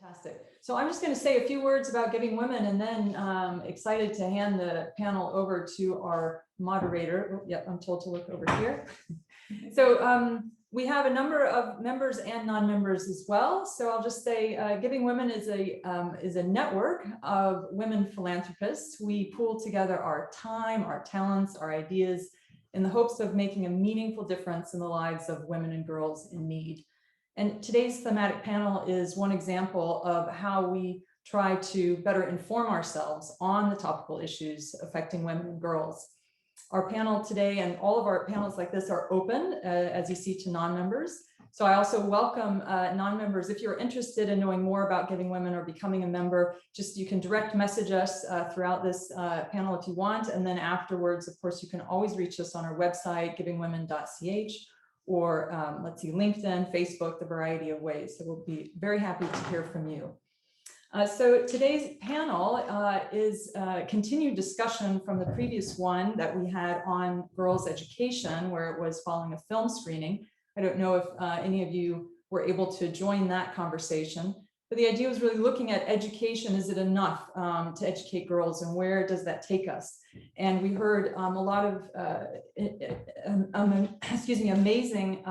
Fantastic. So I'm just going to say a few words about Giving Women, and then excited to hand the panel over to our moderator. Oh, yep, I'm told to look over here. So we have a number of members and non-members as well. So I'll just say Giving Women is a network of women philanthropists. We pool together our time, our talents, our ideas in the hopes of making a meaningful difference in the lives of women and girls in need. And today's thematic panel is one example of how we try to better inform ourselves on the topical issues affecting women and girls. Our panel today, and all of our panels like this, are open, as you see, to non-members. So I also welcome non-members. If you're interested in knowing more about Giving Women or becoming a member, you can direct message us throughout this panel if you want. And then afterwards, of course, you can always reach us on our website, givingwomen.ch. or let's see, LinkedIn, Facebook, the variety of ways. So we'll be very happy to hear from you. So today's panel is a continued discussion from the previous one that we had on girls' education, where it was following a film screening. I don't know if any of you were able to join that conversation, but the idea was really looking at education. Is it enough to educate girls, and where does that take us? And we heard a lot of amazing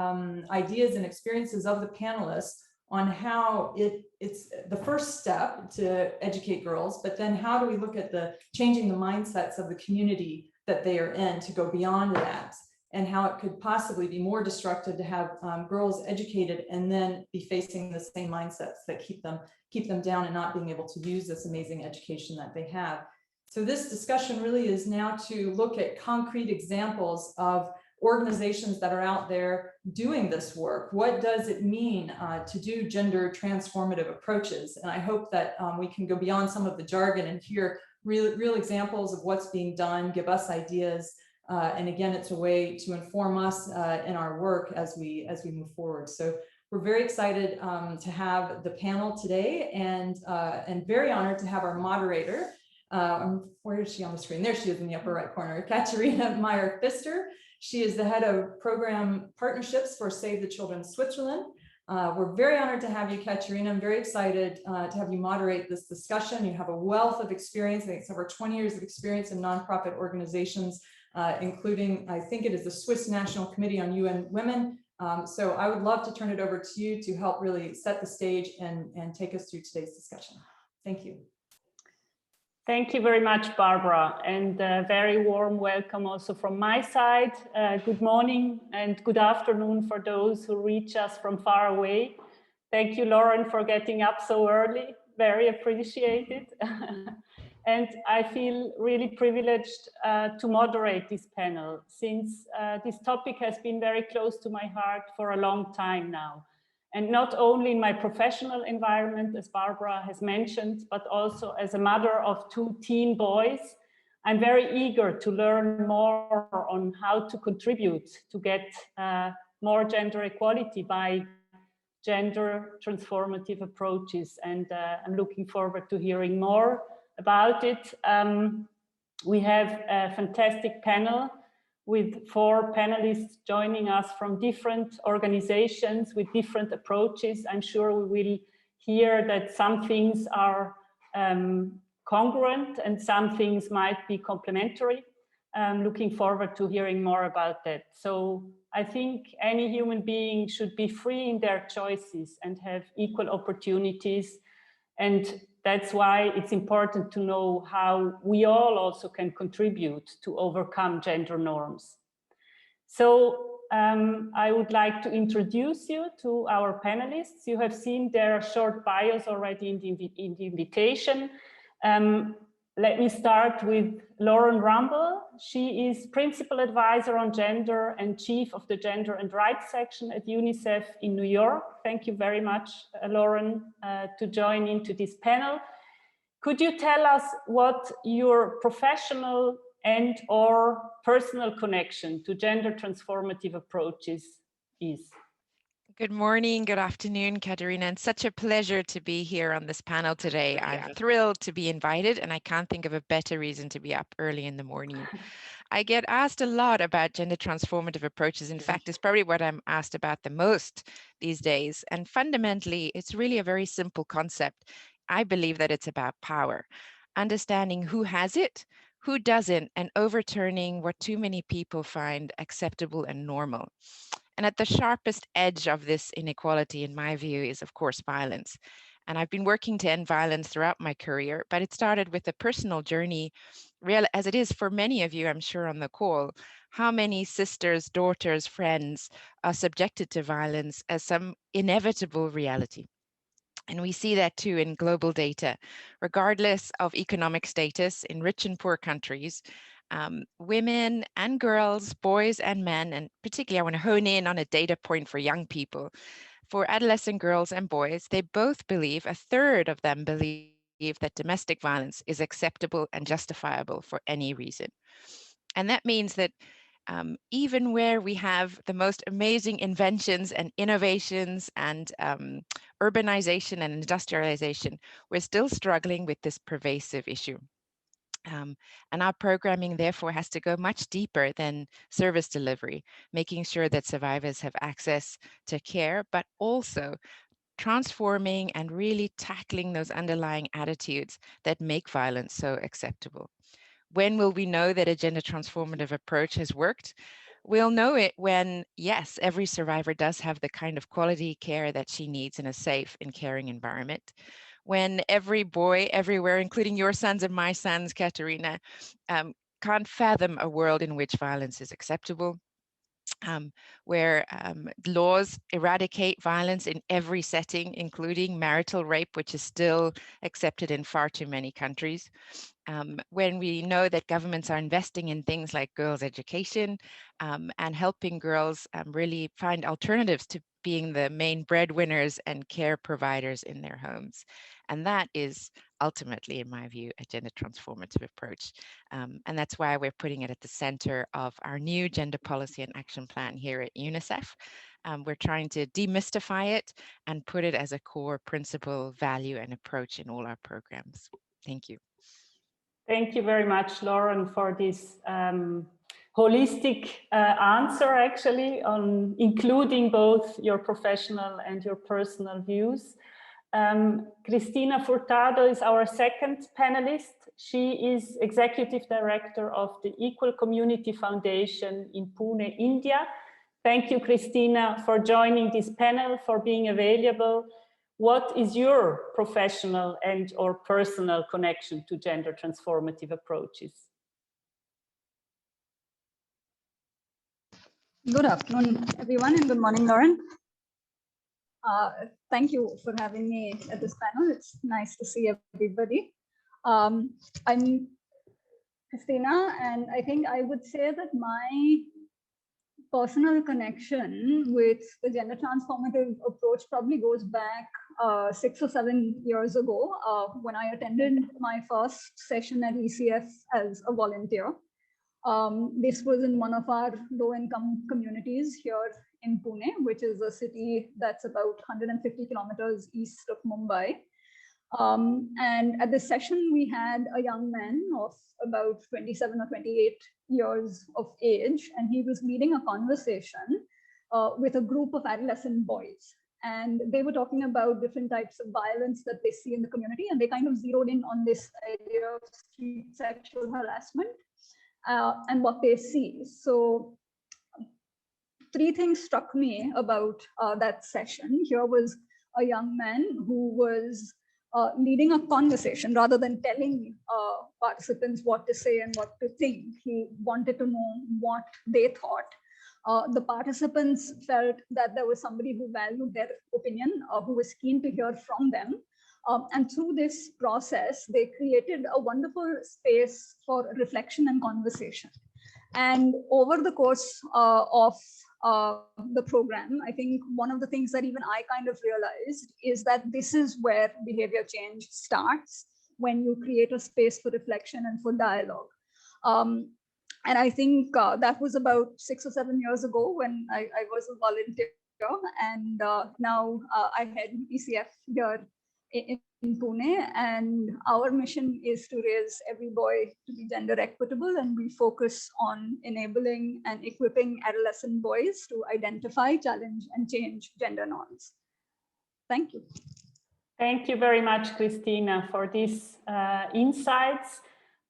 ideas and experiences of the panelists on how it's the first step to educate girls, but then how do we look at changing the mindsets of the community that they are in to go beyond that, and how it could possibly be more destructive to have girls educated and then be facing the same mindsets that keep them down and not being able to use this amazing education that they have. So this discussion really is now to look at concrete examples of organizations that are out there doing this work. What does it mean to do gender transformative approaches? And I hope that we can go beyond some of the jargon and hear real examples of what's being done, give us ideas. And again, it's a way to inform us in our work as we move forward. So we're very excited to have the panel today, and very honored to have our moderator. Where is she on the screen? There she is in the upper right corner, Caterina Meier-Pfister. She is the head of program partnerships for Save the Children Switzerland. We're very honored to have you, Caterina. I'm very excited to have you moderate this discussion. You have a wealth of experience. I think it's over 20 years of experience in nonprofit organizations, including, I think it is the Swiss National Committee on UN Women. So I would love to turn it over to you to help really set the stage and take us through today's discussion. Thank you. Thank you very much, Barbara, and a very warm welcome also from my side. Good morning and good afternoon for those who reach us from far away. Thank you, Lauren, for getting up so early. Very appreciated. And I feel really privileged to moderate this panel, since this topic has been very close to my heart for a long time now. And not only in my professional environment, as Barbara has mentioned, but also as a mother of 2 teen boys, I'm very eager to learn more on how to contribute to get more gender equality by gender transformative approaches. And I'm looking forward to hearing more about it. We have a fantastic panel with 4 panelists joining us from different organizations with different approaches. I'm sure we will hear that some things are congruent and some things might be complementary. I'm looking forward to hearing more about that. So I think any human being should be free in their choices and have equal opportunities. And that's why it's important to know how we all also can contribute to overcome gender norms. So I would like to introduce you to our panelists. You have seen their short bios already in the invitation. Let me start with Lauren Rumble. She is Principal Advisor on Gender and Chief of the Gender and Rights section at UNICEF in New York. Thank you very much, Lauren, to join into this panel. Could you tell us what your professional and/or personal connection to gender transformative approaches is? Good morning, good afternoon, Caterina, and such a pleasure to be here on this panel today. I'm thrilled to be invited, and I can't think of a better reason to be up early in the morning. I get asked a lot about gender transformative approaches. In fact, it's probably what I'm asked about the most these days. And fundamentally, it's really a very simple concept. I believe that it's about power, understanding who has it, who doesn't, and overturning what too many people find acceptable and normal. And at the sharpest edge of this inequality, in my view, is of course violence. And I've been working to end violence throughout my career, but it started with a personal journey, real as it is for many of you, I'm sure, on the call. How many sisters, daughters, friends are subjected to violence as some inevitable reality? And we see that too in global data. Regardless of economic status in rich and poor countries, women and girls, boys and men, and particularly I want to hone in on a data point for young people. For adolescent girls and boys, they both believe, a third of them believe that domestic violence is acceptable and justifiable for any reason. And that means that even where we have the most amazing inventions and innovations and urbanization and industrialization, we're still struggling with this pervasive issue. And our programming therefore has to go much deeper than service delivery, making sure that survivors have access to care, but also transforming and really tackling those underlying attitudes that make violence so acceptable. When will we know that a gender transformative approach has worked? We'll know it when, yes, every survivor does have the kind of quality care that she needs in a safe and caring environment. When every boy everywhere, including your sons and my sons, Caterina, can't fathom a world in which violence is acceptable. Where laws eradicate violence in every setting, including marital rape, which is still accepted in far too many countries. When we know that governments are investing in things like girls' education and helping girls really find alternatives to being the main breadwinners and care providers in their homes. And that is ultimately, in my view, a gender transformative approach. And that's why we're putting it at the center of our new gender policy and action plan here at UNICEF. We're trying to demystify it and put it as a core principle, value, and approach in all our programs. Thank you. Thank you very much, Lauren, for this holistic answer, actually, on including both your professional and your personal views. Christina Furtado is our second panelist. She is Executive Director of the Equal Community Foundation in Pune, India. Thank you, Christina, for joining this panel, for being available. What is your professional and or personal connection to gender transformative approaches? Good afternoon, everyone, and good morning, Lauren. Thank you for having me at this panel. It's nice to see everybody. I'm Christina, and I think I would say that my personal connection with the gender transformative approach probably goes back 6 or 7 years ago when I attended my first session at ECF as a volunteer. This was in one of our low-income communities here in Pune, which is a city that's about 150 kilometers east of Mumbai. And at this session, we had a young man of about 27 or 28 years of age, and he was leading a conversation with a group of adolescent boys. And they were talking about different types of violence that they see in the community, and they kind of zeroed in on this idea of street sexual harassment and what they see. So 3 things struck me about that session. Here was a young man who was leading a conversation rather than telling participants what to say and what to think. He wanted to know what they thought. The participants felt that there was somebody who valued their opinion, who was keen to hear from them. And through this process, they created a wonderful space for reflection and conversation. And over the course of the program, I think one of the things that even I kind of realized is that this is where behavior change starts, when you create a space for reflection and for dialogue. And I think that was about 6 or 7 years ago when I was a volunteer and now I head ECF here in Pune, and our mission is to raise every boy to be gender equitable, and we focus on enabling and equipping adolescent boys to identify, challenge, and change gender norms. Thank you. Thank you very much, Christina, for these insights.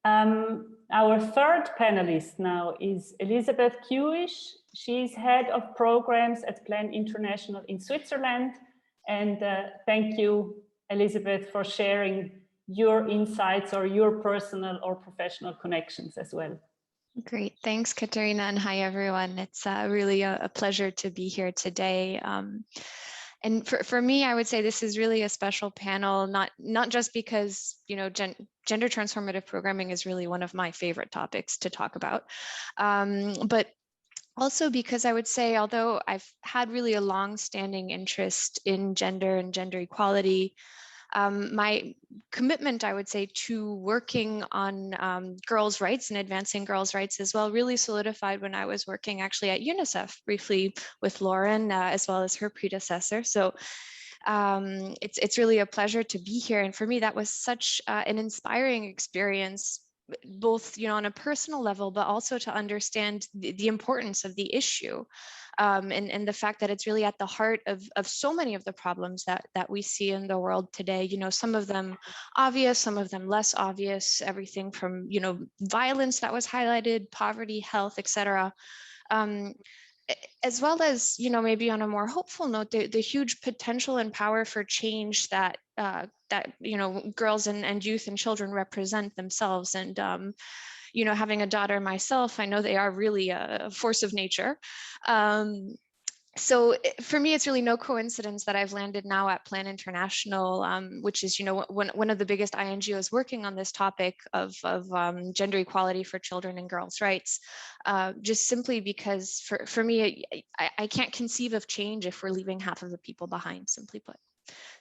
Our third panelist now is Elisabeth Kiewisch. She's head of programs at Plan International in Switzerland. And thank you, Elisabeth, for sharing your insights or your personal or professional connections as well. Great, thanks, Caterina, and hi, everyone. It's really a pleasure to be here today. And for me, I would say this is really a special panel, not just because, you know, gender transformative programming is really one of my favorite topics to talk about, but also because I would say, although I've had really a long-standing interest in gender and gender equality, my commitment, I would say, to working on girls' rights and advancing girls' rights as well really solidified when I was working actually at UNICEF briefly with Lauren, as well as her predecessor. So it's really a pleasure to be here. And for me, that was such an inspiring experience, both, you know, on a personal level, but also to understand the importance of the issue. And the fact that it's really at the heart of so many of the problems that we see in the world today, you know, some of them obvious, some of them less obvious, everything from, you know, violence that was highlighted, poverty, health, etc. As well as, you know, maybe on a more hopeful note, the huge potential and power for change that, you know, girls and youth and children represent themselves. And, you know, having a daughter myself, I know they are really a force of nature. So for me, it's really no coincidence that I've landed now at Plan International, which is, you know, one of the biggest INGOs working on this topic of gender equality for children and girls' rights. Just simply because for me, I can't conceive of change if we're leaving half of the people behind, simply put.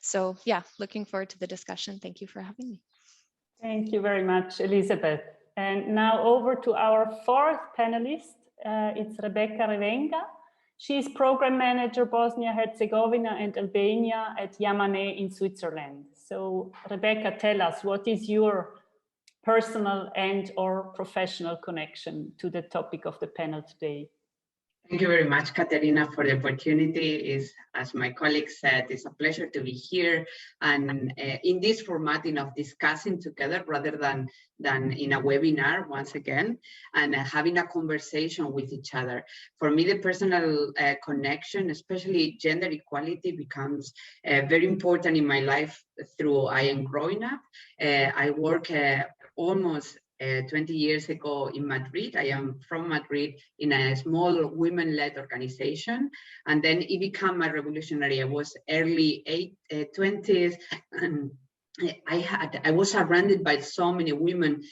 So yeah, looking forward to the discussion. Thank you for having me. Thank you very much, Elisabeth. And now over to our fourth panelist. It's Rebeca Revenga. She's Program Manager Bosnia-Herzegovina and Albania at IAMANEH in Switzerland. So Rebeca, tell us, what is your personal and or professional connection to the topic of the panel today? Thank you very much, Caterina, for the opportunity. As my colleague said, it's a pleasure to be here and in this formatting of discussing together rather than in a webinar once again, and having a conversation with each other. For me, the personal connection, especially gender equality, becomes very important in my life through I am growing up. I work almost 20 years ago in Madrid. I am from Madrid in a small women-led organization. And then it became a revolutionary. I was early 20s and I was surrounded by so many women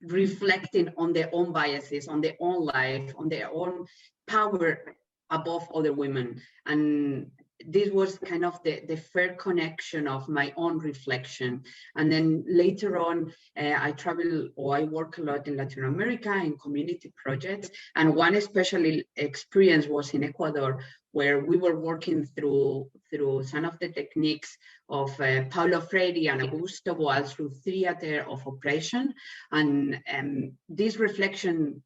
reflecting on their own biases, on their own life, on their own power above other women. And this was kind of the fair connection of my own reflection. And then later on, I travel or I work a lot in Latin America in community projects. And one especially experience was in Ecuador, where we were working through some of the techniques of Paulo Freire and Augusto Boal through theater of oppression. And this reflection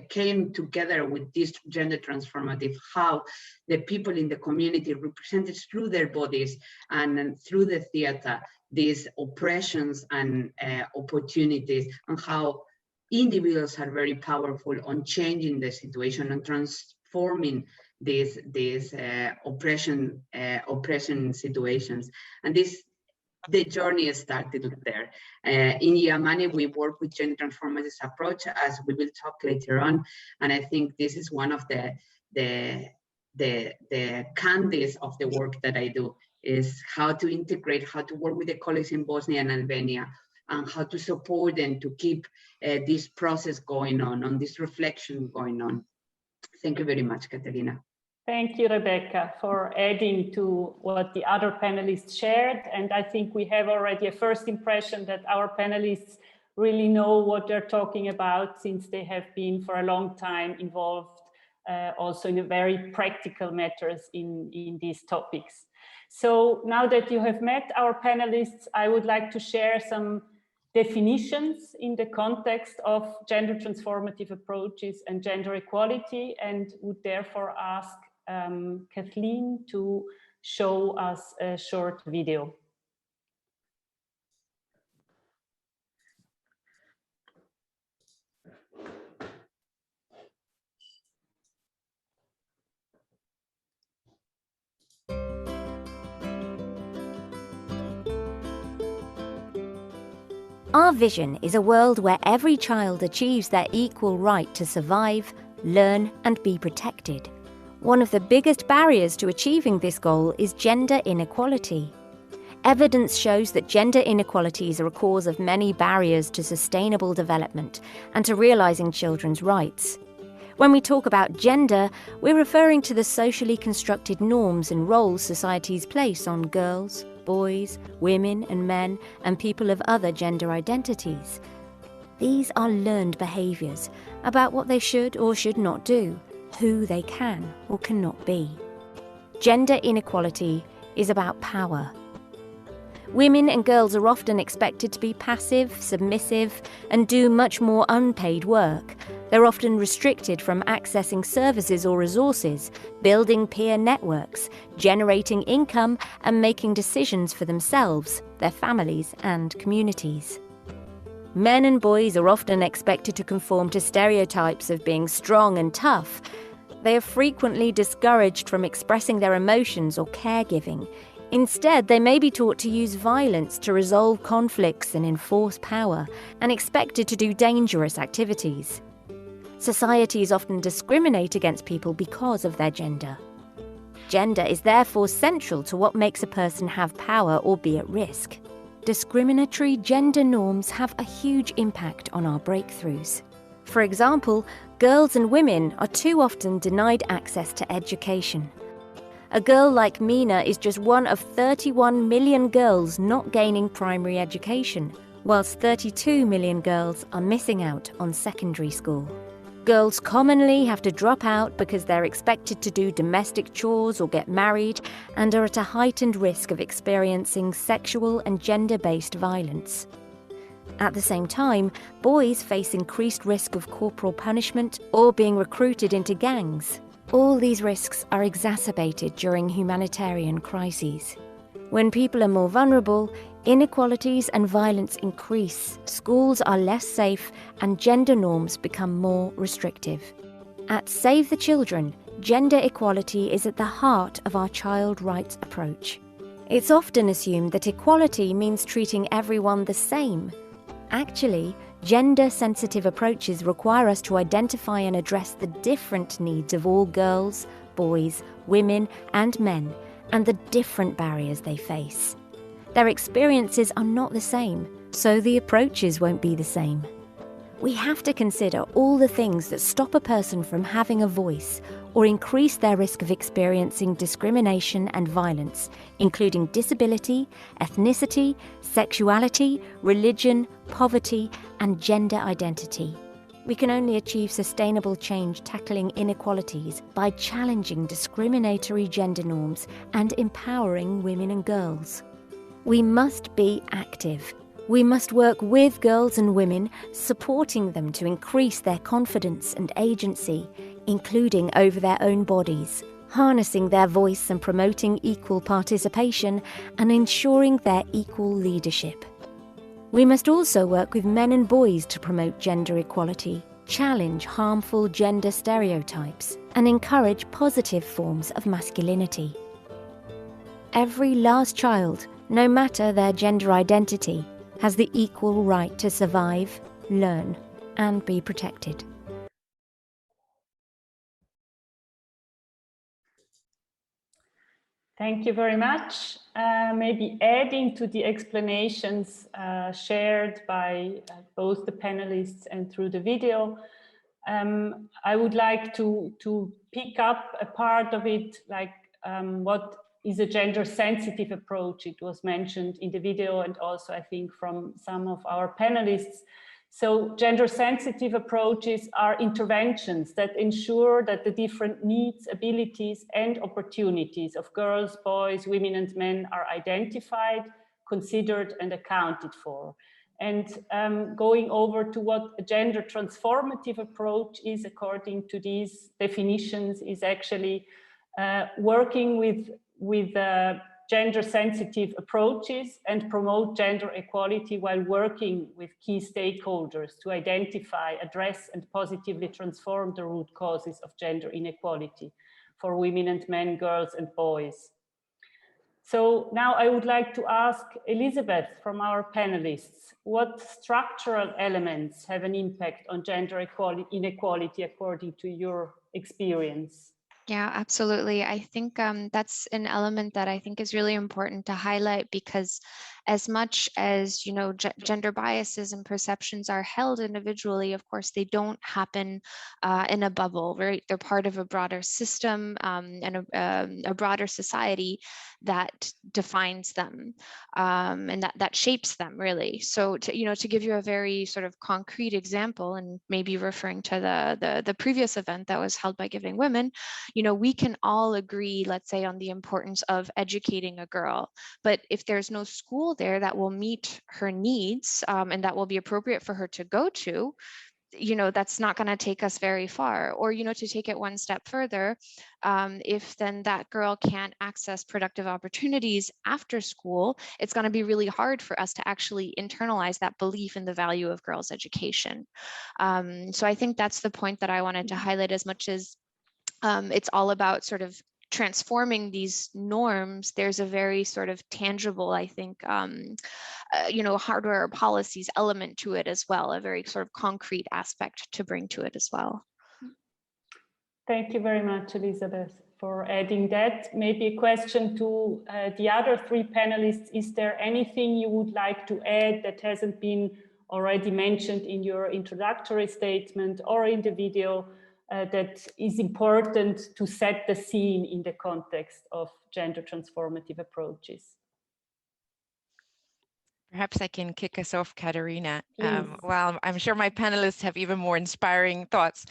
came together with this gender transformative, how the people in the community represented through their bodies and through the theater these oppressions and opportunities, and how individuals are very powerful on changing the situation and transforming these oppression situations. And the journey started there. In IAMANEH, we work with gender transformative approach, as we will talk later on. And I think this is one of the candies of the work that I do, is how to integrate, how to work with the colleagues in Bosnia and Albania, and how to support them to keep this process going on this reflection going on. Thank you very much, Caterina. Thank you, Rebeca, for adding to what the other panelists shared. And I think we have already a first impression that our panelists really know what they're talking about, since they have been for a long time involved also in a very practical matters in these topics. So now that you have met our panelists, I would like to share some definitions in the context of gender transformative approaches and gender equality, and would therefore ask Kathleen to show us a short video. Our vision is a world where every child achieves their equal right to survive, learn, and be protected. One of the biggest barriers to achieving this goal is gender inequality. Evidence shows that gender inequalities are a cause of many barriers to sustainable development and to realizing children's rights. When we talk about gender, we're referring to the socially constructed norms and roles societies place on girls, boys, women and men, and people of other gender identities. These are learned behaviours about what they should or should not do, who they can or cannot be. Gender inequality is about power. Women and girls are often expected to be passive, submissive, and do much more unpaid work. They're often restricted from accessing services or resources, building peer networks, generating income, and making decisions for themselves, their families, and communities. Men and boys are often expected to conform to stereotypes of being strong and tough. They are frequently discouraged from expressing their emotions or caregiving. Instead, they may be taught to use violence to resolve conflicts and enforce power, and expected to do dangerous activities. Societies often discriminate against people because of their gender. Gender is therefore central to what makes a person have power or be at risk. Discriminatory gender norms have a huge impact on our breakthroughs. For example, girls and women are too often denied access to education. A girl like Mina is just one of 31 million girls not gaining primary education, whilst 32 million girls are missing out on secondary school. Girls commonly have to drop out because they're expected to do domestic chores or get married, and are at a heightened risk of experiencing sexual and gender-based violence. At the same time, boys face increased risk of corporal punishment or being recruited into gangs. All these risks are exacerbated during humanitarian crises. When people are more vulnerable, inequalities and violence increase, schools are less safe, and gender norms become more restrictive. At Save the Children, gender equality is at the heart of our child rights approach. It's often assumed that equality means treating everyone the same. Actually, gender-sensitive approaches require us to identify and address the different needs of all girls, boys, women, and men, and the different barriers they face. Their experiences are not the same, so the approaches won't be the same. We have to consider all the things that stop a person from having a voice or increase their risk of experiencing discrimination and violence, including disability, ethnicity, sexuality, religion, poverty, and gender identity. We can only achieve sustainable change tackling inequalities by challenging discriminatory gender norms and empowering women and girls. We must be active. We must work with girls and women, supporting them to increase their confidence and agency, including over their own bodies, harnessing their voice and promoting equal participation, and ensuring their equal leadership. We must also work with men and boys to promote gender equality, challenge harmful gender stereotypes, and encourage positive forms of masculinity. Every last child, no matter their gender identity, has the equal right to survive, learn, and be protected. Thank you very much. Maybe adding to the explanations shared by both the panelists and through the video, I would like to pick up a part of it, like what is a gender-sensitive approach. It was mentioned in the video and also I think from some of our panelists. So gender sensitive approaches are interventions that ensure that the different needs, abilities, and opportunities of girls, boys, women, and men are identified, considered, and accounted for. And going over to what a gender transformative approach is, according to these definitions, is actually working with gender sensitive approaches and promote gender equality while working with key stakeholders to identify, address, and positively transform the root causes of gender inequality for women and men, girls and boys. So now I would like to ask Elisabeth from our panelists, what structural elements have an impact on gender inequality according to your experience? Yeah, absolutely. I think that's an element that I think is really important to highlight, because as much as, you know, gender biases and perceptions are held individually, of course, they don't happen in a bubble, right? They're part of a broader system and a broader society that defines them and that shapes them, really. So, to give you a very sort of concrete example, and maybe referring to the previous event that was held by Giving Women, you know, we can all agree, let's say, on the importance of educating a girl. But if there's no school there that will meet her needs and that will be appropriate for her to go to, you know, that's not going to take us very far. Or, you know, to take it one step further, if then that girl can't access productive opportunities after school, it's going to be really hard for us to actually internalize that belief in the value of girls' education. So I think that's the point that I wanted to highlight, as much as it's all about sort of transforming these norms. There's a very sort of tangible, I think, you know, hardware or policies element to it as well, a very sort of concrete aspect to bring to it as well. Thank you very much, Elisabeth, for adding that. Maybe a question to the other three panelists. Is there anything you would like to add that hasn't been already mentioned in your introductory statement or in the video that is important to set the scene in the context of gender transformative approaches? Perhaps I can kick us off, Caterina. Well, I'm sure my panelists have even more inspiring thoughts.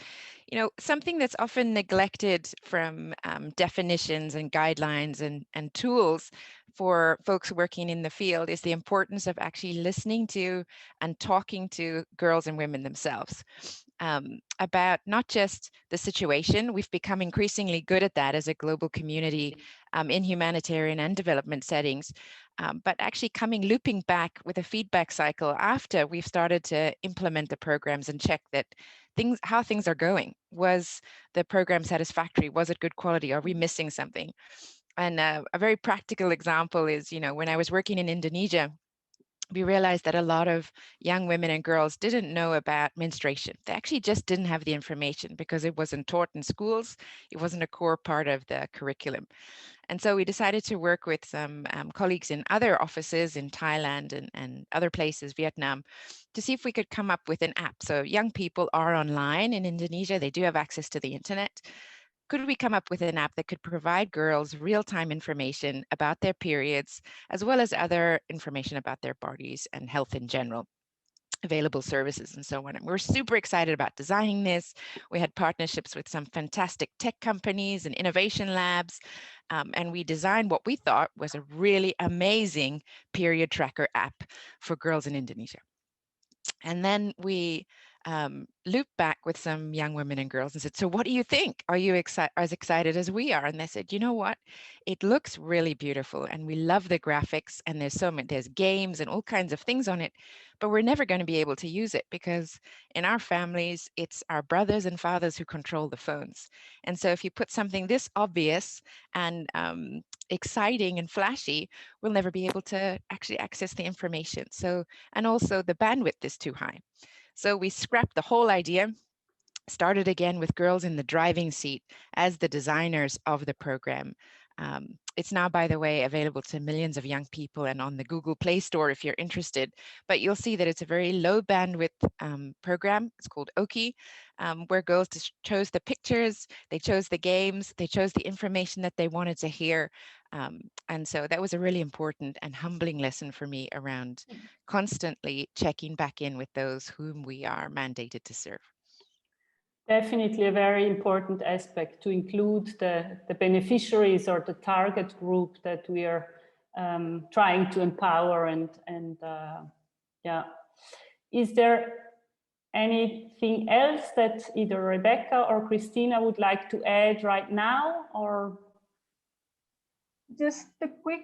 You know, something that's often neglected from definitions and guidelines and tools for folks working in the field is the importance of actually listening to and talking to girls and women themselves about not just the situation. We've become increasingly good at that as a global community in humanitarian and development settings, but actually looping back with a feedback cycle after we've started to implement the programs and check that how things are going. Was the program satisfactory? Was it good quality? Are we missing something? And a very practical example is, you know, when I was working in Indonesia, we realized that a lot of young women and girls didn't know about menstruation. They actually just didn't have the information because it wasn't taught in schools. It wasn't a core part of the curriculum. And so we decided to work with some colleagues in other offices in Thailand and other places, Vietnam, to see if we could come up with an app. So young people are online in Indonesia. They do have access to the internet. Could we come up with an app that could provide girls real-time information about their periods, as well as other information about their bodies and health in general, available services and so on? And we're super excited about designing this. We had partnerships with some fantastic tech companies and innovation labs, and we designed what we thought was a really amazing period tracker app for girls in Indonesia. And then we looped back with some young women and girls and said, so what do you think? Are you as excited as we are? And they said, you know what? It looks really beautiful and we love the graphics, and there's games and all kinds of things on it, but we're never going to be able to use it because in our families, it's our brothers and fathers who control the phones. And so if you put something this obvious and exciting and flashy, we'll never be able to actually access the information. So, and also the bandwidth is too high. So we scrapped the whole idea, started again with girls in the driving seat as the designers of the program, It's now, by the way, available to millions of young people and on the Google Play Store if you're interested. But you'll see that it's a very low bandwidth program. It's called Oki, where girls chose the pictures, they chose the games, they chose the information that they wanted to hear. And so that was a really important and humbling lesson for me around constantly checking back in with those whom we are mandated to serve. Definitely a very important aspect to include the beneficiaries or the target group that we are trying to empower and yeah. Is there anything else that either Rebeca or Christina would like to add right now, or? Just a quick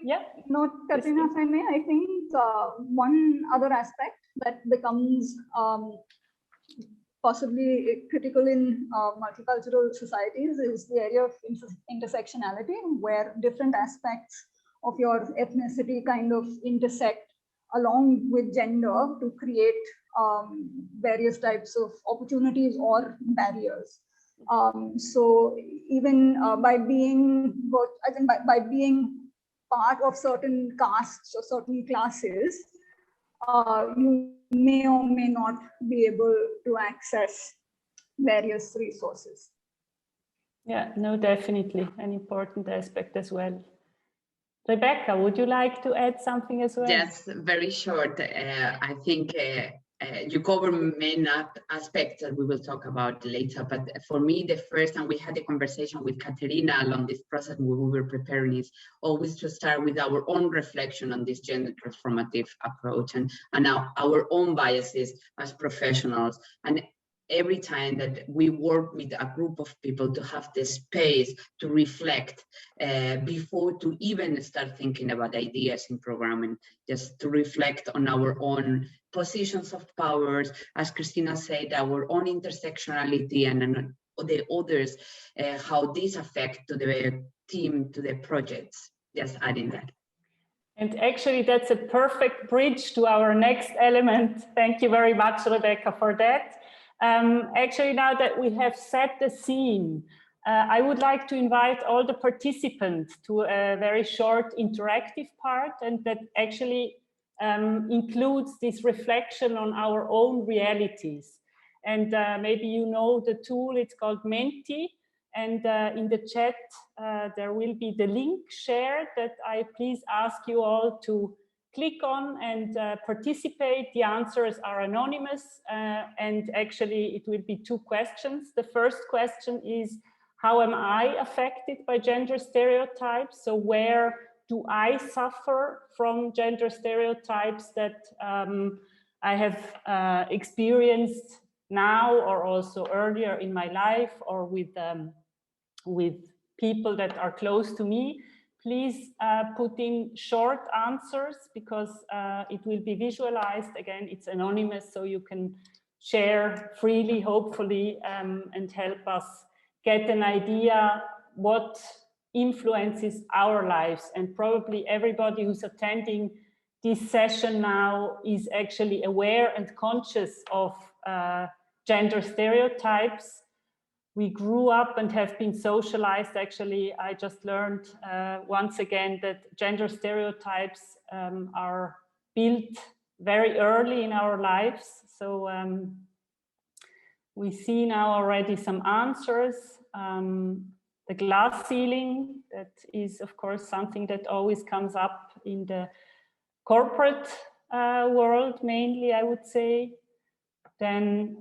note, Caterina, if I may. I think one other aspect that becomes possibly critical in multicultural societies is the area of intersectionality, where different aspects of your ethnicity kind of intersect along with gender to create various types of opportunities or barriers. So even by being by being part of certain castes or certain classes, you may or may not be able to access various resources. Yeah, no, definitely an important aspect as well. Rebeca, would you like to add something as well? Yes, very short. I think you cover main aspects that we will talk about later. But for me, the first, and we had a conversation with Caterina along this process when we were preparing, is always to start with our own reflection on this gender transformative approach and our own biases as professionals. And every time that we work with a group of people to have the space to reflect before to even start thinking about ideas in programming, just to reflect on our own positions of powers, as Christina said, our own intersectionality and the others, how these affect to the team, to the projects, just adding that. And actually that's a perfect bridge to our next element. Thank you very much, Rebeca, for that. Actually, now that we have set the scene, I would like to invite all the participants to a very short interactive part, and that actually includes this reflection on our own realities. And maybe you know the tool, it's called Menti, and in the chat there will be the link shared that I please ask you all to click on and participate. The answers are anonymous, and actually it will be 2 questions. The first question is, how am I affected by gender stereotypes? So where do I suffer from gender stereotypes that I have experienced now or also earlier in my life, or with people that are close to me? Please put in short answers, because it will be visualized. Again, it's anonymous, so you can share freely, hopefully, and help us get an idea what influences our lives. And probably everybody who's attending this session now is actually aware and conscious of gender stereotypes. We grew up and have been socialized. Actually, I just learned once again that gender stereotypes are built very early in our lives. So we see now already some answers. The glass ceiling, that is of course something that always comes up in the corporate world, mainly, I would say. Then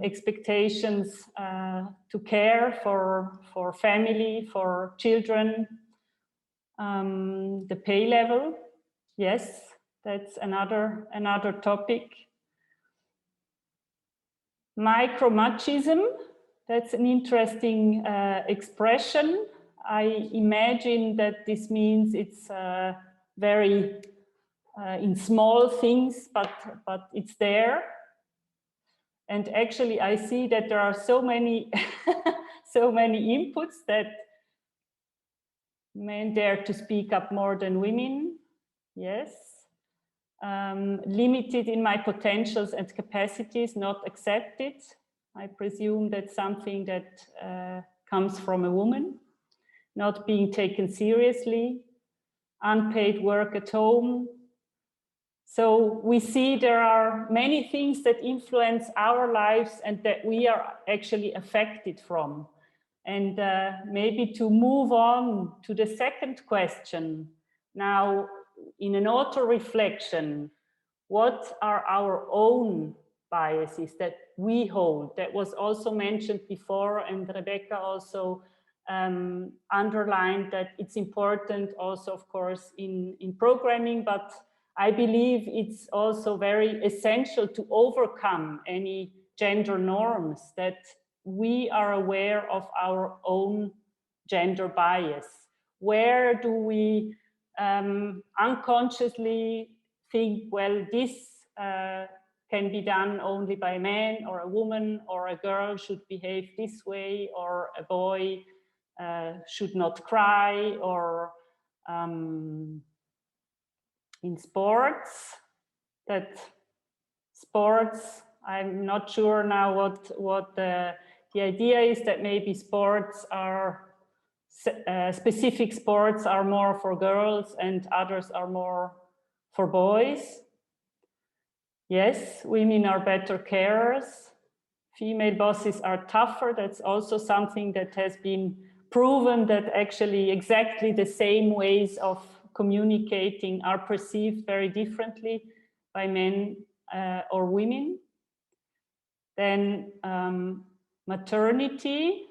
expectations to care for family, for children. The pay level, yes, that's another topic. Micromachism, that's an interesting expression. I imagine that this means it's very in small things, but it's there. And actually, I see that there are so many, so many inputs that men dare to speak up more than women. Yes. Limited in my potentials and capacities, not accepted. I presume that's something that comes from a woman. not being taken seriously, unpaid work at home. So we see there are many things that influence our lives and that we are actually affected from. And maybe to move on to the second question, now in an auto-reflection, what are our own biases that we hold? That was also mentioned before, and Rebeca also underlined that it's important also, of course, in programming, but I believe it's also very essential to overcome any gender norms, that we are aware of our own gender bias. Where do we unconsciously think, well, this can be done only by a man or a woman, or a girl should behave this way, or a boy should not cry, or in sports, that sports, I'm not sure now what the idea is, that maybe sports are, specific sports are more for girls and others are more for boys. Yes, women are better carers. Female bosses are tougher. That's also something that has been proven, that actually exactly the same ways of communicating are perceived very differently by men or women. Then maternity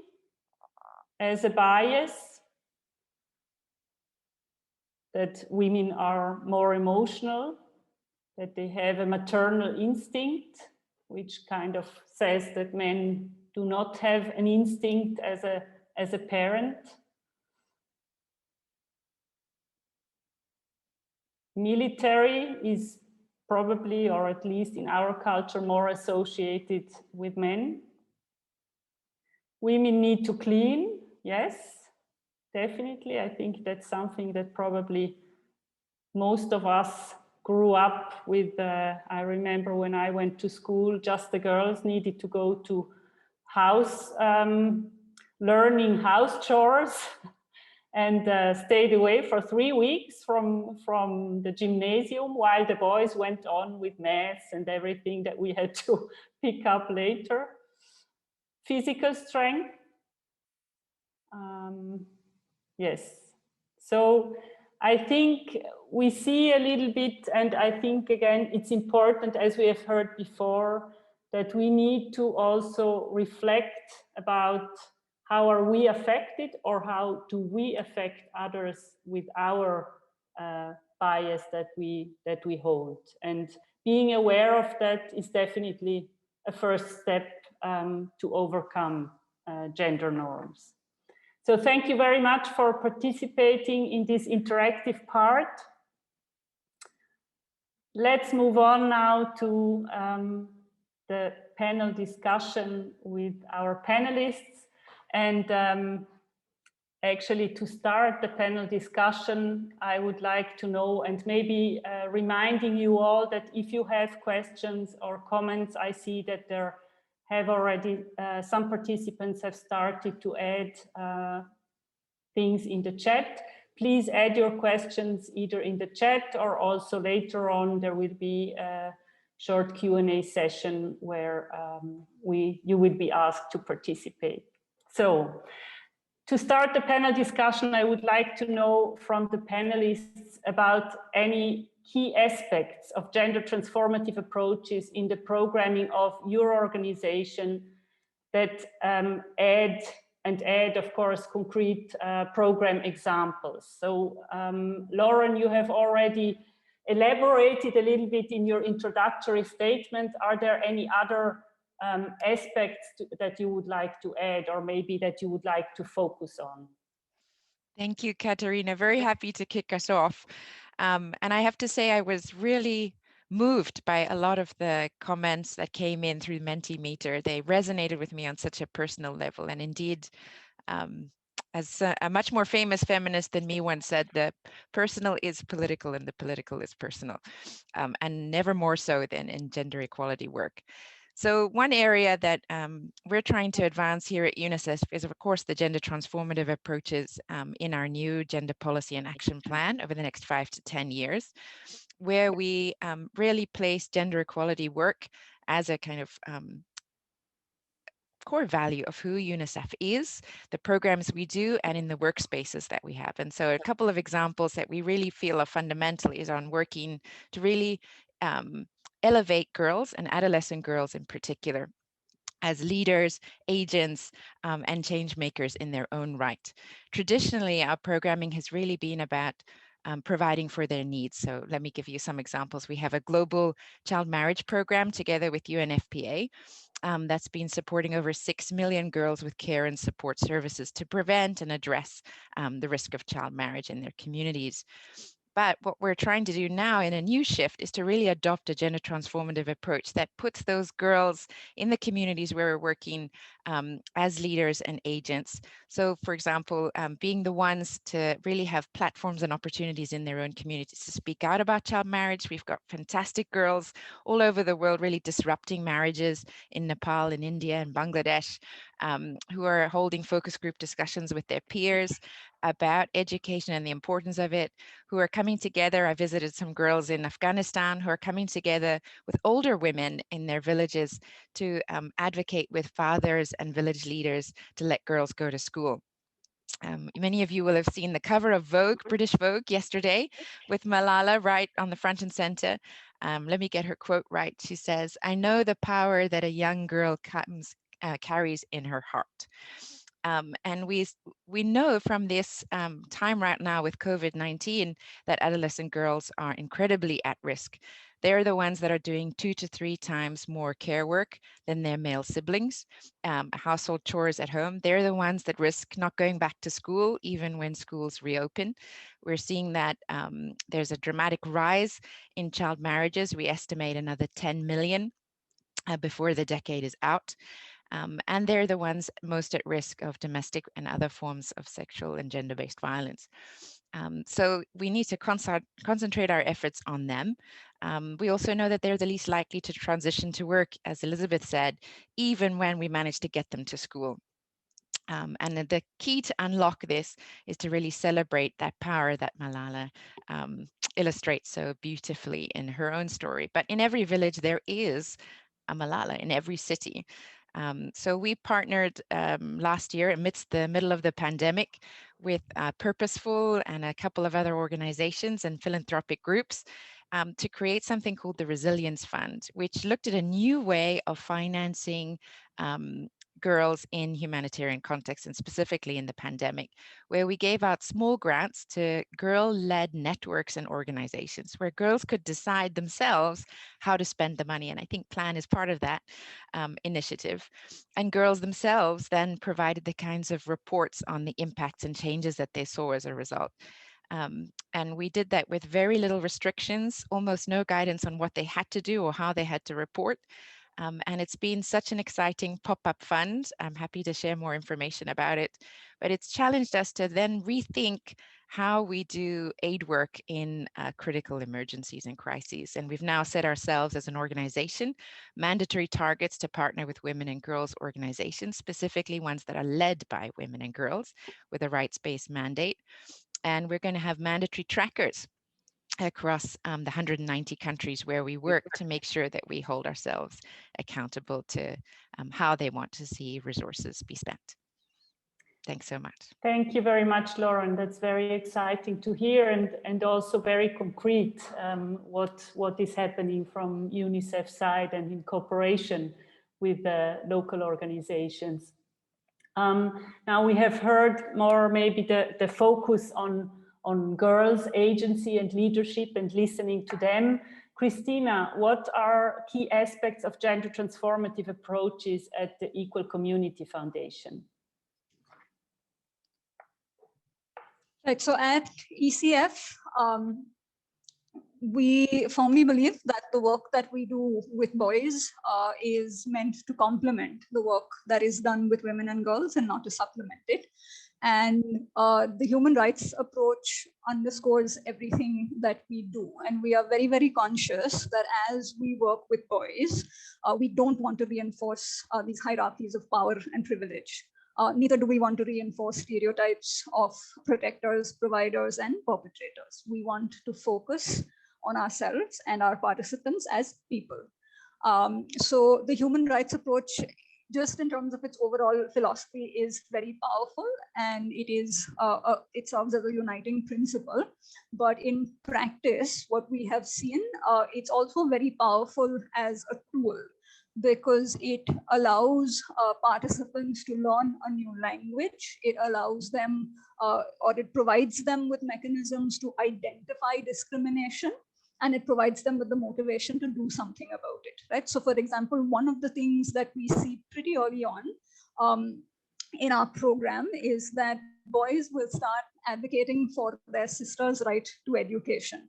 as a bias, that women are more emotional, that they have a maternal instinct, which kind of says that men do not have an instinct as a parent. Military is probably, or at least in our culture, more associated with men. Women need to clean, yes, definitely. I think that's something that probably most of us grew up with. I remember when I went to school, just the girls needed to go to house, learning house chores, and stayed away for 3 weeks from the gymnasium, while the boys went on with maths and everything that we had to pick up later. Physical strength. Yes. So I think we see a little bit, and I think again, it's important, as we have heard before, that we need to also reflect about how are we affected, or how do we affect others with our bias that we hold. And being aware of that is definitely a first step to overcome gender norms. So thank you very much for participating in this interactive part. Let's move on now to the panel discussion with our panelists. And actually, to start the panel discussion, I would like to know, and maybe reminding you all that if you have questions or comments, I see that there have already, some participants have started to add things in the chat. Please add your questions either in the chat, or also later on there will be a short Q&A session where you will be asked to participate. So to start the panel discussion, I would like to know from the panelists about any key aspects of gender transformative approaches in the programming of your organization that add, of course, concrete program examples. So Lauren, you have already elaborated a little bit in your introductory statement. Are there any other aspects that you would like to add, or maybe that you would like to focus on? Thank you, Caterina. Very happy to kick us off. And I have to say, I was really moved by a lot of the comments that came in through Mentimeter. They resonated with me on such a personal level. And indeed, as a much more famous feminist than me once said, the personal is political and the political is personal, and never more so than in gender equality work. So one area that we're trying to advance here at UNICEF is, of course, the gender transformative approaches in our new gender policy and action plan over the next 5 to 10 years, where we really place gender equality work as a kind of core value of who UNICEF is, the programs we do, and in the workspaces that we have. And so a couple of examples that we really feel are fundamental is on working to really elevate girls and adolescent girls in particular as leaders, agents, and change makers in their own right. Traditionally, our programming has really been about providing for their needs. So let me give you some examples. We have a global child marriage program together with UNFPA that's been supporting over 6 million girls with care and support services to prevent and address the risk of child marriage in their communities. But what we're trying to do now in a new shift is to really adopt a gender transformative approach that puts those girls in the communities where we're working as leaders and agents. So for example, being the ones to really have platforms and opportunities in their own communities to speak out about child marriage. We've got fantastic girls all over the world really disrupting marriages in Nepal, in India, and Bangladesh, who are holding focus group discussions with their peers about education and the importance of it, who are coming together. I visited some girls in Afghanistan who are coming together with older women in their villages to advocate with fathers and village leaders to let girls go to school. Many of you will have seen the cover of Vogue, British Vogue, yesterday with Malala right on the front and center. Let me get her quote right. She says, "I know the power that a young girl carries in her heart." And we know from this time right now with COVID-19 that adolescent girls are incredibly at risk. They're the ones that are doing 2 to 3 times more care work than their male siblings, household chores at home. They're the ones that risk not going back to school even when schools reopen. We're seeing that there's a dramatic rise in child marriages. We estimate another 10 million before the decade is out. And they're the ones most at risk of domestic and other forms of sexual and gender-based violence. So we need to concentrate our efforts on them. We also know that they're the least likely to transition to work, as Elisabeth said, even when we manage to get them to school. And the key to unlock this is to really celebrate that power that Malala illustrates so beautifully in her own story. But in every village, there is a Malala, in every city. So we partnered last year amidst the middle of the pandemic with Purposeful and a couple of other organizations and philanthropic groups to create something called the Resilience Fund, which looked at a new way of financing girls in humanitarian contexts, and specifically in the pandemic, where we gave out small grants to girl-led networks and organizations where girls could decide themselves how to spend the money. And I think PLAN is part of that initiative. And girls themselves then provided the kinds of reports on the impacts and changes that they saw as a result. And we did that with very little restrictions, almost no guidance on what they had to do or how they had to report. And it's been such an exciting pop-up fund. I'm happy to share more information about it, but it's challenged us to then rethink how we do aid work in critical emergencies and crises. And we've now set ourselves as an organization mandatory targets to partner with women and girls organizations, specifically ones that are led by women and girls with a rights-based mandate. And we're going to have mandatory trackers across the 190 countries where we work to make sure that we hold ourselves accountable to how they want to see resources be spent. Thanks so much. Thank you very much, Lauren. That's very exciting to hear, and also very concrete what is happening from UNICEF side and in cooperation with the local organizations. Now we have heard more maybe the focus on girls' agency and leadership and listening to them. Christina, what are key aspects of gender transformative approaches at the Equal Community Foundation? Right, so at ECF, we firmly believe that the work that we do with boys is meant to complement the work that is done with women and girls and not to supplement it. And the human rights approach underscores everything that we do. And we are very, very conscious that as we work with boys, we don't want to reinforce these hierarchies of power and privilege. Neither do we want to reinforce stereotypes of protectors, providers, and perpetrators. We want to focus on ourselves and our participants as people. So the human rights approach, just in terms of its overall philosophy, is very powerful, and it serves as a uniting principle. But in practice, what we have seen, it's also very powerful as a tool, because it allows participants to learn a new language. It allows them, or it provides them with mechanisms to identify discrimination, and it provides them with the motivation to do something about it, right? So for example, one of the things that we see pretty early on in our program is that boys will start advocating for their sisters' right to education.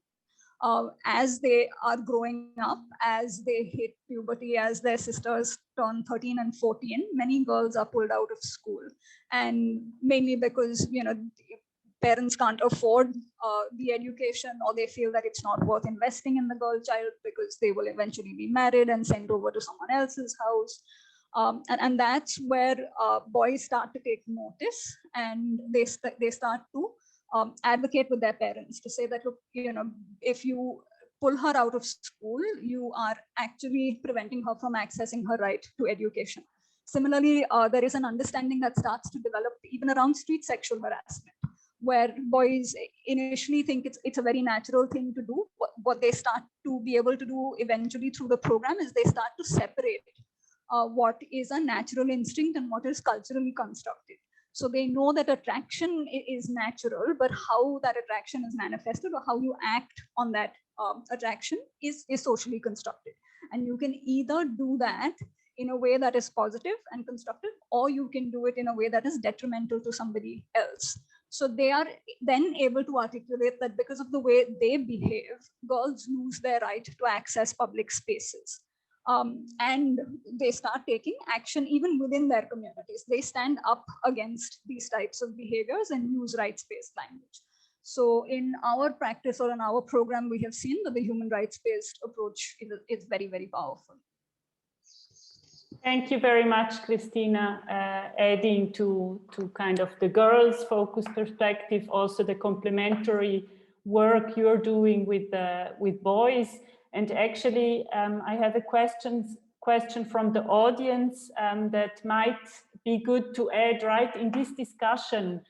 As they are growing up, as they hit puberty, as their sisters turn 13 and 14, many girls are pulled out of school. And mainly because, parents can't afford the education, or they feel that it's not worth investing in the girl child because they will eventually be married and sent over to someone else's house. And that's where boys start to take notice, and they start to advocate with their parents to say that, look, if you pull her out of school, you are actually preventing her from accessing her right to education. Similarly, there is an understanding that starts to develop even around street sexual harassment, where boys initially think it's a very natural thing to do. What they start to be able to do eventually through the program is they start to separate what is a natural instinct and what is culturally constructed. So they know that attraction is natural, but how that attraction is manifested or how you act on that attraction is socially constructed. And you can either do that in a way that is positive and constructive, or you can do it in a way that is detrimental to somebody else. So they are then able to articulate that because of the way they behave, girls lose their right to access public spaces. And they start taking action even within their communities. They stand up against these types of behaviors and use rights-based language. So in our practice or in our program, we have seen that the human rights-based approach is very, very powerful. Thank you very much, Christina. Adding to kind of the girls' focused perspective, also the complementary work you're doing with boys. And actually, I have a question from the audience that might be good to add right in this discussion.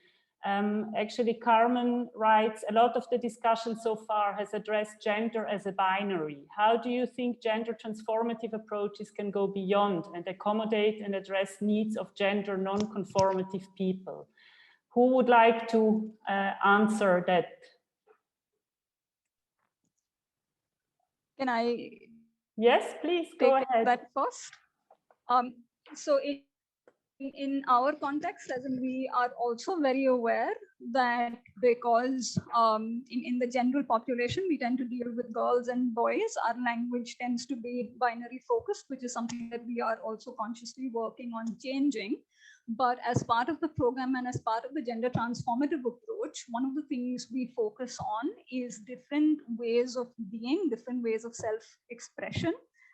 Actually, Carmen writes, a lot of the discussion so far has addressed gender as a binary. How do you think gender transformative approaches can go beyond and accommodate and address needs of gender non-conformative people? Who would like to answer that? Can I? Yes, please go ahead. That first. So in our context, as in, we are also very aware that because in the general population, we tend to deal with girls and boys, our language tends to be binary focused, which is something that we are also consciously working on changing. But as part of the program and as part of the gender transformative approach, one of the things we focus on is different ways of being, different ways of self-expression,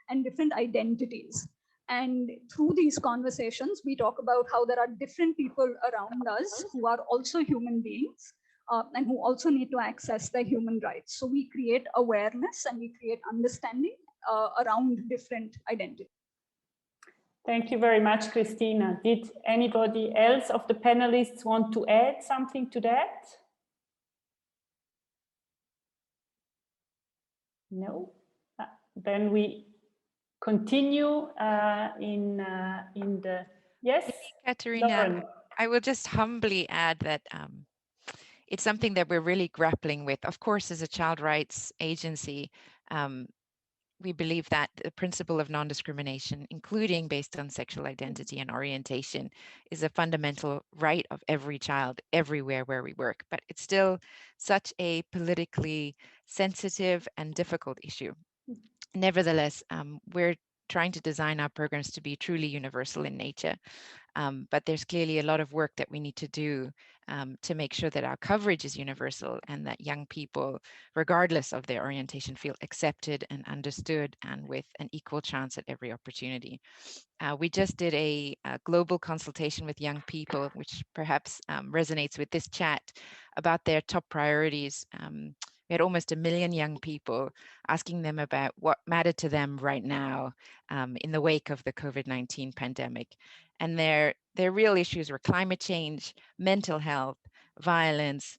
and different identities. And through these conversations, we talk about how there are different people around us who are also human beings and who also need to access their human rights. So we create awareness and we create understanding around different identities. Thank you very much, Christina. Did anybody else of the panelists want to add something to that? No? Then we continue in the, yes? Caterina, Lauren. I will just humbly add that it's something that we're really grappling with. Of course, as a child rights agency, we believe that the principle of non-discrimination, including based on sexual identity and orientation, is a fundamental right of every child everywhere where we work. But it's still such a politically sensitive and difficult issue. Nevertheless, we're trying to design our programs to be truly universal in nature. But there's clearly a lot of work that we need to do to make sure that our coverage is universal and that young people, regardless of their orientation, feel accepted and understood and with an equal chance at every opportunity. We just did a global consultation with young people, which perhaps resonates with this chat, about their top priorities. We had almost 1 million young people asking them about what mattered to them right now in the wake of the COVID-19 pandemic. And their real issues were climate change, mental health, violence,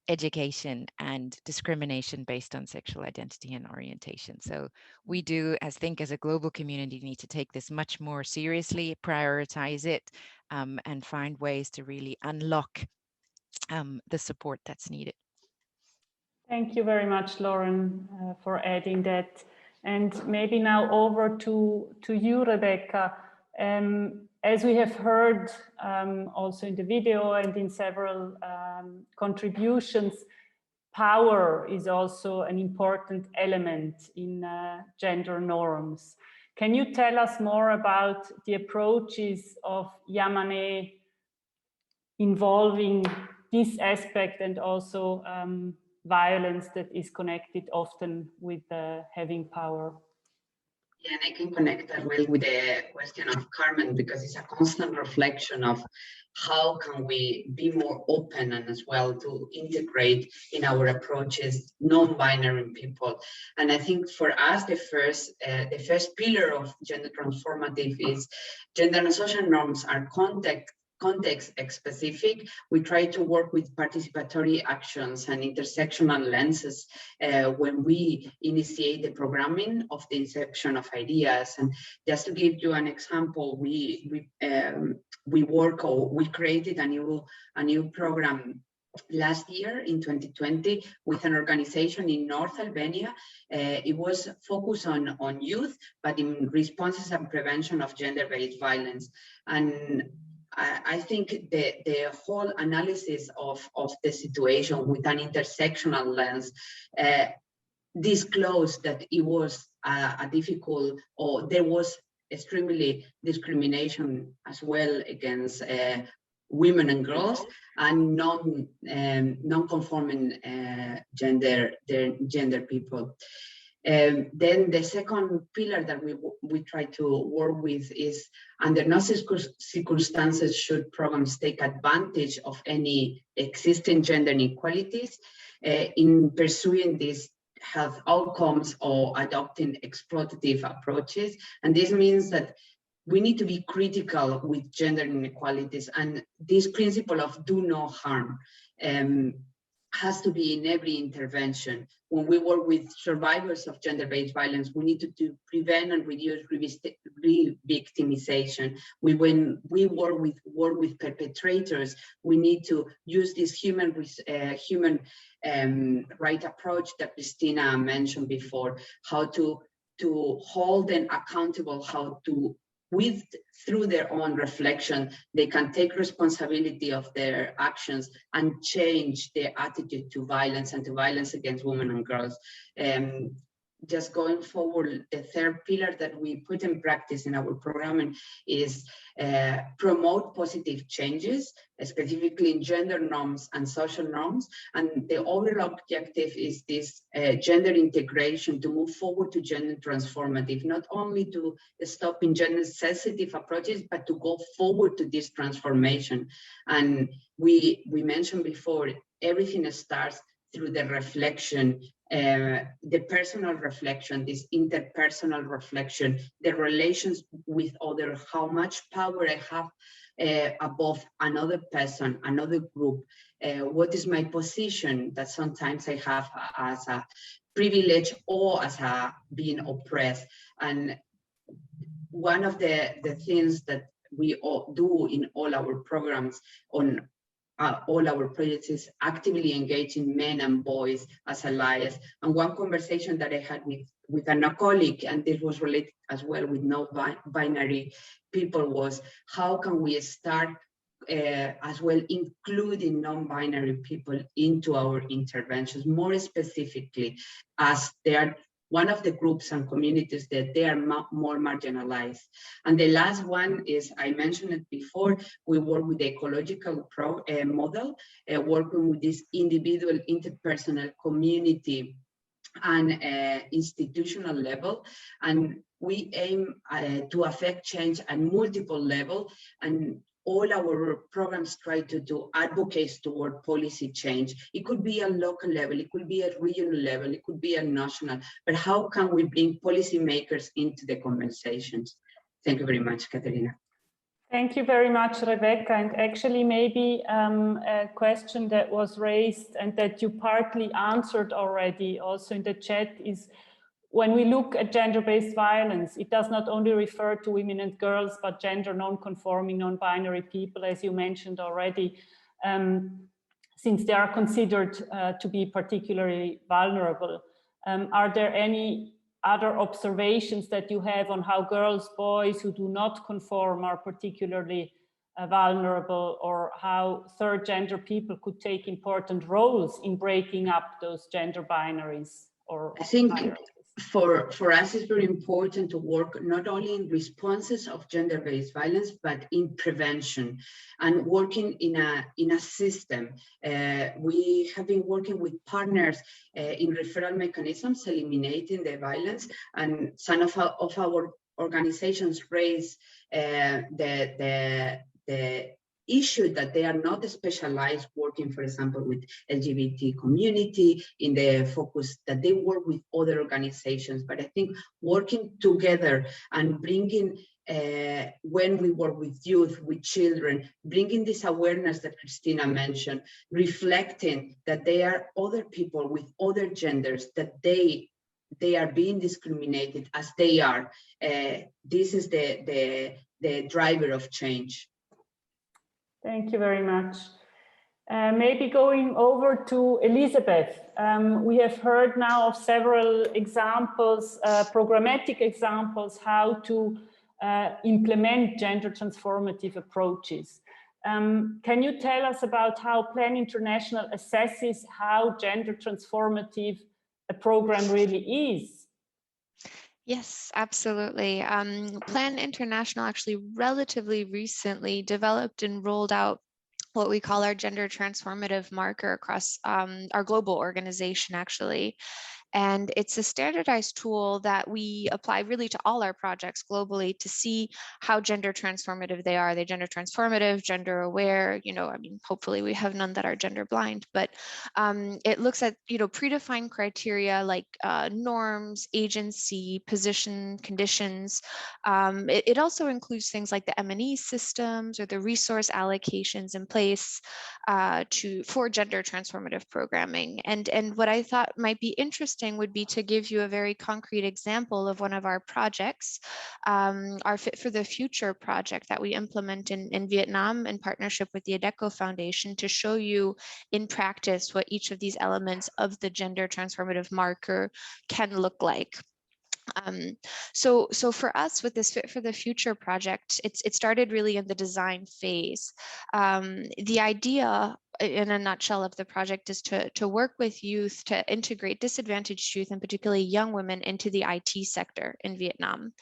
education, and discrimination based on sexual identity and orientation. So we do, as a global community, need to take this much more seriously, prioritize it, and find ways to really unlock the support that's needed. Thank you very much, Lauren, for adding that. And maybe now over to you, Rebeca. As we have heard also in the video and in several contributions, power is also an important element in gender norms. Can you tell us more about the approaches of IAMANEH involving this aspect and also violence that is connected often with having power? Yeah, and I can connect that well with the question of Carmen, because it's a constant reflection of how can we be more open and as well to integrate in our approaches non-binary people. And I think for us, the first pillar of gender transformative is gender and social norms are context specific. We try to work with participatory actions and intersectional lenses when we initiate the programming of the inception of ideas. And just to give you an example, we created a new program last year in 2020 with an organization in North Albania. It was focused on youth, but in responses and prevention of gender-based violence. And I think the whole analysis of the situation with an intersectional lens disclosed that it was a difficult, or there was extremely discrimination as well against women and girls and non-conforming gender people. Then the second pillar that we try to work with is, under no circumstances should programs take advantage of any existing gender inequalities in pursuing these health outcomes or adopting exploitative approaches. And this means that we need to be critical with gender inequalities, and this principle of do no harm has to be in every intervention. When we work with survivors of gender-based violence, we need to prevent and reduce re-victimization. When we work with perpetrators, we need to use this human right approach that Christina mentioned before, how to hold them accountable, how to through their own reflection, they can take responsibility of their actions and change their attitude to violence and to violence against women and girls. Just going forward, the third pillar that we put in practice in our programming is promote positive changes, specifically in gender norms and social norms. And the overall objective is this gender integration, to move forward to gender transformative, not only to stop in gender sensitive approaches, but to go forward to this transformation. And we mentioned before, everything starts through the reflection, the personal reflection, this interpersonal reflection, the relations with others, how much power I have above another person, another group, what is my position that sometimes I have as a privilege or as a being oppressed. And one of the things that we all do in all our programs on all our projects is actively engaging men and boys as allies. And one conversation that I had with a colleague, and this was related as well with non-binary people, was how can we start as well including non-binary people into our interventions, more specifically as they are one of the groups and communities that they are more marginalized. And the last one is, I mentioned it before, we work with the ecological model, working with this individual, interpersonal, community, and institutional level. And we aim to affect change at multiple levels, and all our programs try to do advocates toward policy change. It could be a local level, it could be a regional level, it could be a national, but how can we bring policymakers into the conversations? Thank you very much, Caterina. Thank you very much, Rebecca. And actually maybe a question that was raised and that you partly answered already also in the chat is, when we look at gender-based violence, it does not only refer to women and girls, but gender non-conforming, non-binary people, as you mentioned already, since they are considered to be particularly vulnerable. Are there any other observations that you have on how girls, boys who do not conform are particularly vulnerable, or how third gender people could take important roles in breaking up those gender binaries? Or I think for us, it's very important to work not only in responses of gender-based violence, but in prevention and working in a system. We have been working with partners in referral mechanisms, eliminating the violence, and some of our organizations raise the issue that they are not specialized working, for example, with LGBT community, in the focus that they work with other organizations. But I think working together and bringing, when we work with youth, with children, bringing this awareness that Christina mentioned, reflecting that they are other people with other genders, that they are being discriminated as they are. This is the driver of change. Thank you very much. Maybe going over to Elisabeth. We have heard now of several examples, programmatic examples, how to implement gender transformative approaches. Can you tell us about how Plan International assesses how gender transformative a program really is? Yes, absolutely. Plan International actually relatively recently developed and rolled out what we call our gender transformative marker across our global organization, actually. And it's a standardized tool that we apply really to all our projects globally to see how gender transformative they are. Are they gender transformative, gender aware? You know, I mean, hopefully we have none that are gender blind, but it looks at, you know, predefined criteria like norms, agency, position, conditions. It also includes things like the M&E systems or the resource allocations in place for gender transformative programming. And what I thought might be interesting would be to give you a very concrete example of one of our projects, our Fit for the Future project that we implement in Vietnam in partnership with the ADECO Foundation, to show you in practice what each of these elements of the gender transformative marker can look like. So for us with this Fit for the Future project, it started really in the design phase. The idea in a nutshell of the project is to work with youth to integrate disadvantaged youth, and particularly young women, into the IT sector in Vietnam.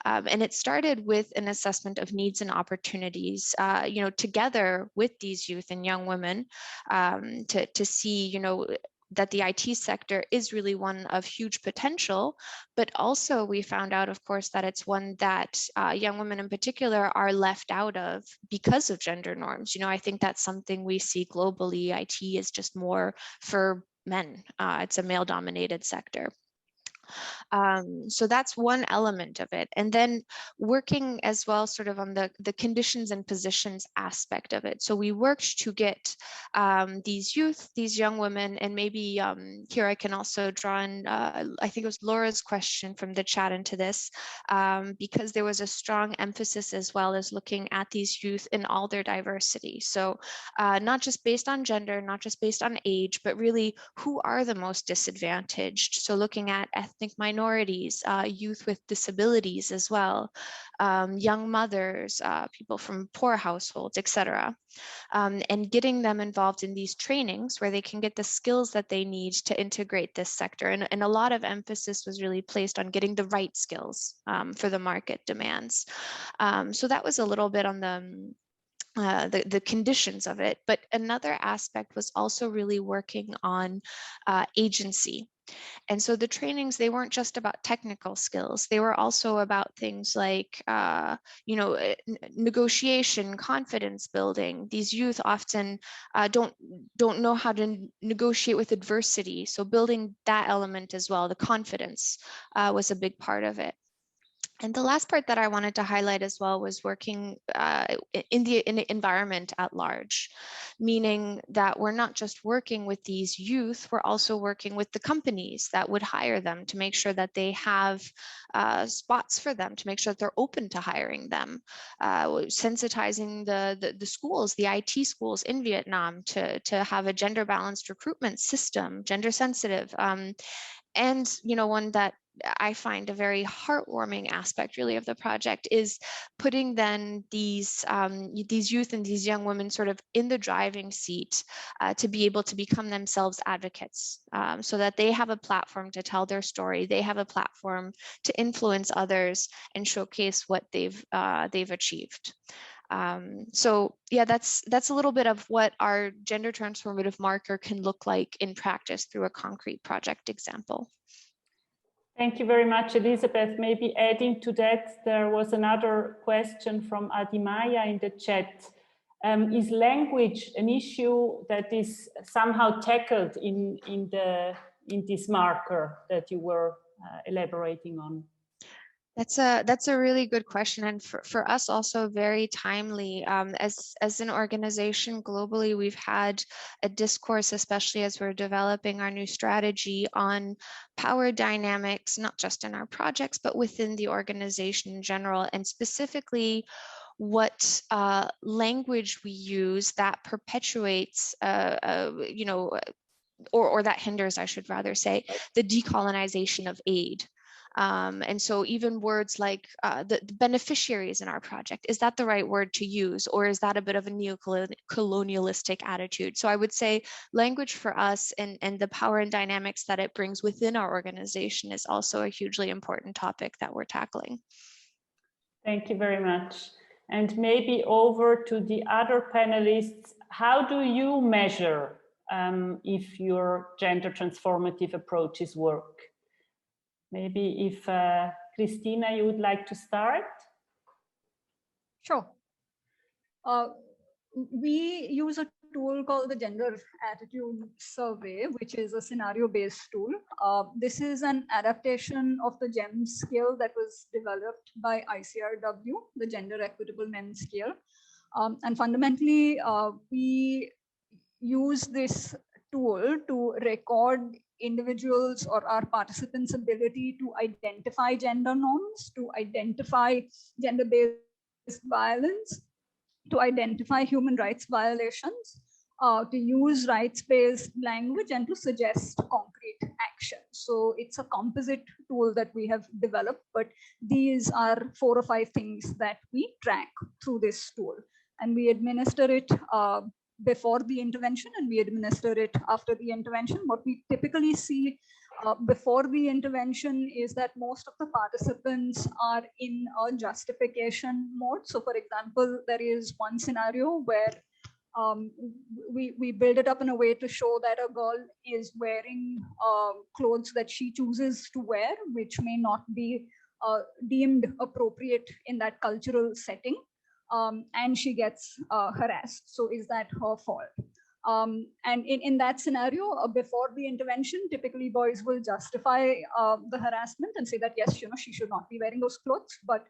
And it started with an assessment of needs and opportunities, you know, together with these youth and young women, to see, you know, that the IT sector is really one of huge potential, but also we found out, of course, that it's one that young women in particular are left out of because of gender norms. You know, I think that's something we see globally. IT is just more for men. It's a male-dominated sector. So that's one element of it. And then working as well sort of on the conditions and positions aspect of it. So we worked to get these youth, these young women, and maybe here I can also draw in, I think it was Laura's question from the chat into this, because there was a strong emphasis as well as looking at these youth in all their diversity. So not just based on gender, not just based on age, but really who are the most disadvantaged. So looking at ethnic minorities, minorities, youth with disabilities as well, young mothers, people from poor households, etc. And getting them involved in these trainings where they can get the skills that they need to integrate this sector. And a lot of emphasis was really placed on getting the right skills for the market demands. So that was a little bit on the conditions of it. But another aspect was also really working on agency. And so the trainings, they weren't just about technical skills. They were also about things like, negotiation, confidence building. These youth often don't know how to negotiate with adversity. So building that element as well, the confidence was a big part of it. And the last part that I wanted to highlight as well was working in the environment at large, meaning that we're not just working with these youth, we're also working with the companies that would hire them to make sure that they have spots for them, to make sure that they're open to hiring them, sensitizing the schools, the IT schools in Vietnam to have a gender balanced recruitment system, gender sensitive, and one that I find a very heartwarming aspect really of the project is putting then these youth and these young women sort of in the driving seat to be able to become themselves advocates, so that they have a platform to tell their story, they have a platform to influence others and showcase what they've achieved. So yeah, that's a little bit of what our gender transformative marker can look like in practice through a concrete project example. Thank you very much, Elisabeth. Maybe adding to that, there was another question from Adimaya in the chat. Is language an issue that is somehow tackled in this marker that you were elaborating on? That's a really good question, and for us also very timely. As an organization globally, we've had a discourse, especially as we're developing our new strategy, on power dynamics, not just in our projects, but within the organization in general, and specifically what language we use that perpetuates, or that hinders, I should rather say, the decolonization of aid. And so even words like the beneficiaries in our project, is that the right word to use, or is that a bit of a neo-colonialistic attitude? So I would say language for us and the power and dynamics that it brings within our organization is also a hugely important topic that we're tackling. Thank you very much. And maybe over to the other panelists, how do you measure if your gender transformative approaches work? Maybe if Christina, you would like to start? Sure. We use a tool called the Gender Attitude Survey, which is a scenario-based tool. This is an adaptation of the GEM scale that was developed by ICRW, the Gender Equitable Men Scale. And fundamentally, we use this tool to record individuals or our participants' ability to identify gender norms, to identify gender-based violence, to identify human rights violations, to use rights-based language, and to suggest concrete action. So it's a composite tool that we have developed, but these are 4 or 5 things that we track through this tool. And we administer it before the intervention, and we administer it after the intervention. What we typically see before the intervention is that most of the participants are in a justification mode. So for example, there is one scenario where we build it up in a way to show that a girl is wearing clothes that she chooses to wear, which may not be deemed appropriate in that cultural setting. And she gets harassed. So is that her fault? And in that scenario, before the intervention, typically boys will justify the harassment and say that, yes, she should not be wearing those clothes. But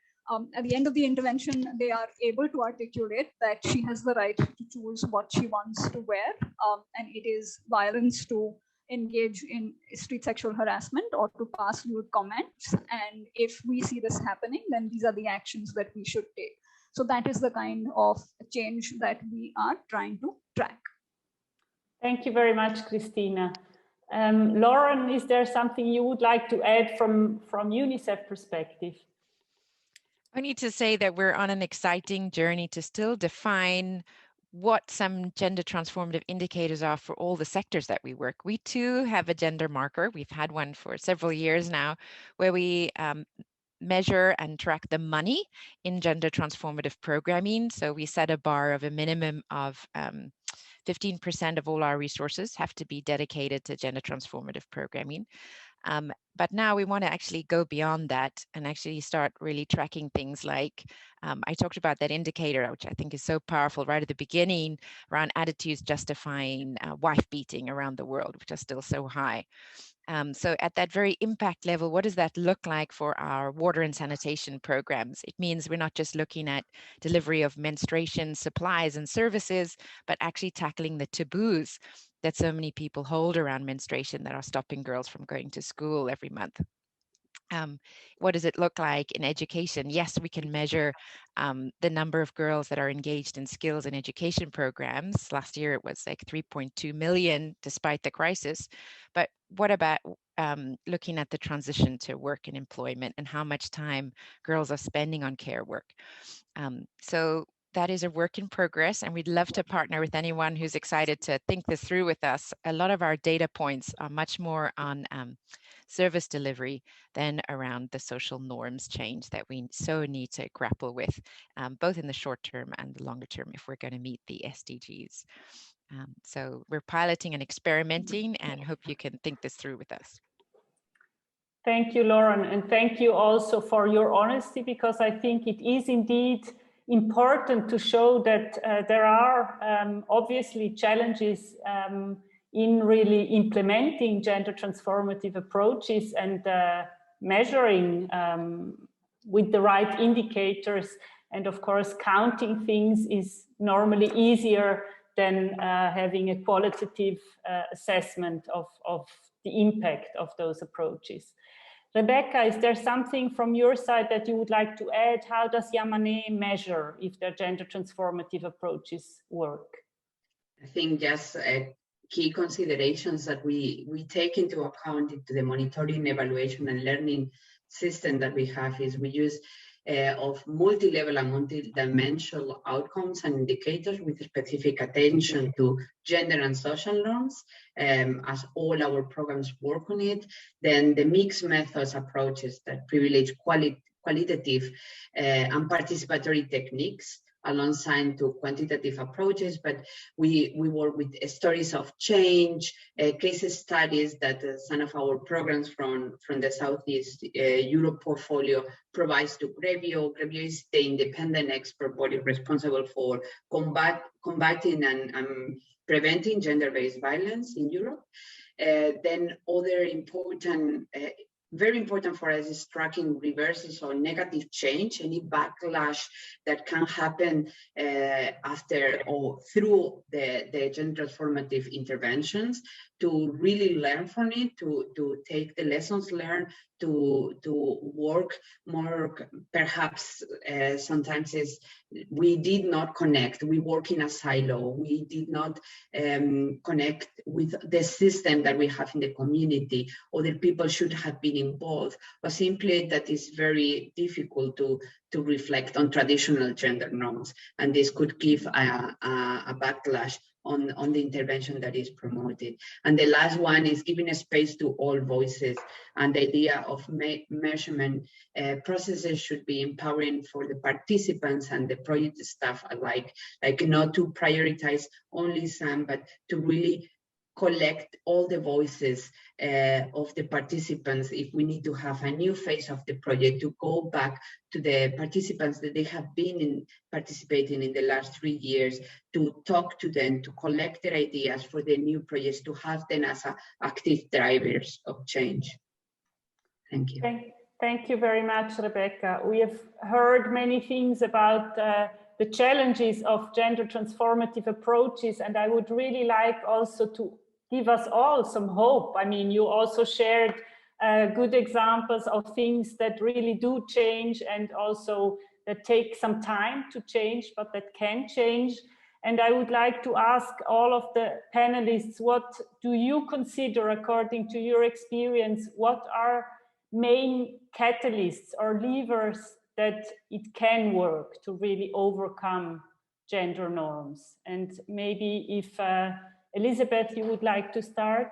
at the end of the intervention, they are able to articulate that she has the right to choose what she wants to wear. And it is violence to engage in street sexual harassment or to pass lewd comments. And if we see this happening, then these are the actions that we should take. So that is the kind of change that we are trying to track. Thank you very much, Christina. Lauren, is there something you would like to add from UNICEF perspective? I need to say that we're on an exciting journey to still define what some gender transformative indicators are for all the sectors that we work. We too have a gender marker. We've had one for several years now, where we measure and track the money in gender transformative programming. So we set a bar of a minimum of 15% of all our resources have to be dedicated to gender transformative programming. But now we want to actually go beyond that and actually start really tracking things like, I talked about that indicator, which I think is so powerful right at the beginning, around attitudes justifying wife beating around the world, which are still so high. So at that very impact level, what does that look like for our water and sanitation programs? It means we're not just looking at delivery of menstruation supplies and services, but actually tackling the taboos that so many people hold around menstruation that are stopping girls from going to school every month. What does it look like in education? Yes, we can measure the number of girls that are engaged in skills and education programs. Last year, it was like 3.2 million despite the crisis. But what about looking at the transition to work and employment and how much time girls are spending on care work? So that is a work in progress, and we'd love to partner with anyone who's excited to think this through with us. A lot of our data points are much more on service delivery than around the social norms change that we so need to grapple with, both in the short term and the longer term if we're going to meet the SDGs. So we're piloting and experimenting and hope you can think this through with us. Thank you, Lauren, and thank you also for your honesty, because I think it is indeed important to show that there are obviously challenges in really implementing gender transformative approaches and measuring with the right indicators. And of course, counting things is normally easier than having a qualitative assessment of the impact of those approaches. Rebecca, is there something from your side that you would like to add? How does IAMANEH measure if their gender transformative approaches work? I think just key considerations that we take into account into the monitoring, evaluation, and learning system that we have is we use of multi-level and multi-dimensional outcomes and indicators with specific attention to gender and social norms, as all our programs work on it. Then the mixed methods approaches that privilege qualitative and participatory techniques alongside to quantitative approaches, but we work with stories of change, case studies that some of our programs from the Southeast Europe portfolio provides to Grevio. Grevio is the independent expert body responsible for combating and preventing gender-based violence in Europe. Then other important very important for us is tracking reverses or negative change, any backlash that can happen after or through the gender transformative interventions, to really learn from it, to take the lessons learned, to work more. Perhaps sometimes we did not connect, we work in a silo, we did not connect with the system that we have in the community. Other people should have been involved, but simply that is very difficult to reflect on traditional gender norms, and this could give a backlash on the intervention that is promoted. And the last one is giving a space to all voices, and the idea of measurement processes should be empowering for the participants and the project staff alike, like not to prioritize only some, but to really collect all the voices of the participants. If we need to have a new phase of the project, to go back to the participants that they have been participating in the last 3 years, to talk to them, to collect their ideas for the new projects, to have them as active drivers of change. Thank you. Thank you very much, Rebecca. We have heard many things about the challenges of gender transformative approaches, and I would really like also to give us all some hope. I mean, you also shared good examples of things that really do change, and also that take some time to change, but that can change. And I would like to ask all of the panelists, what do you consider, according to your experience, what are main catalysts or levers that it can work to really overcome gender norms? And maybe if Elisabeth, you would like to start?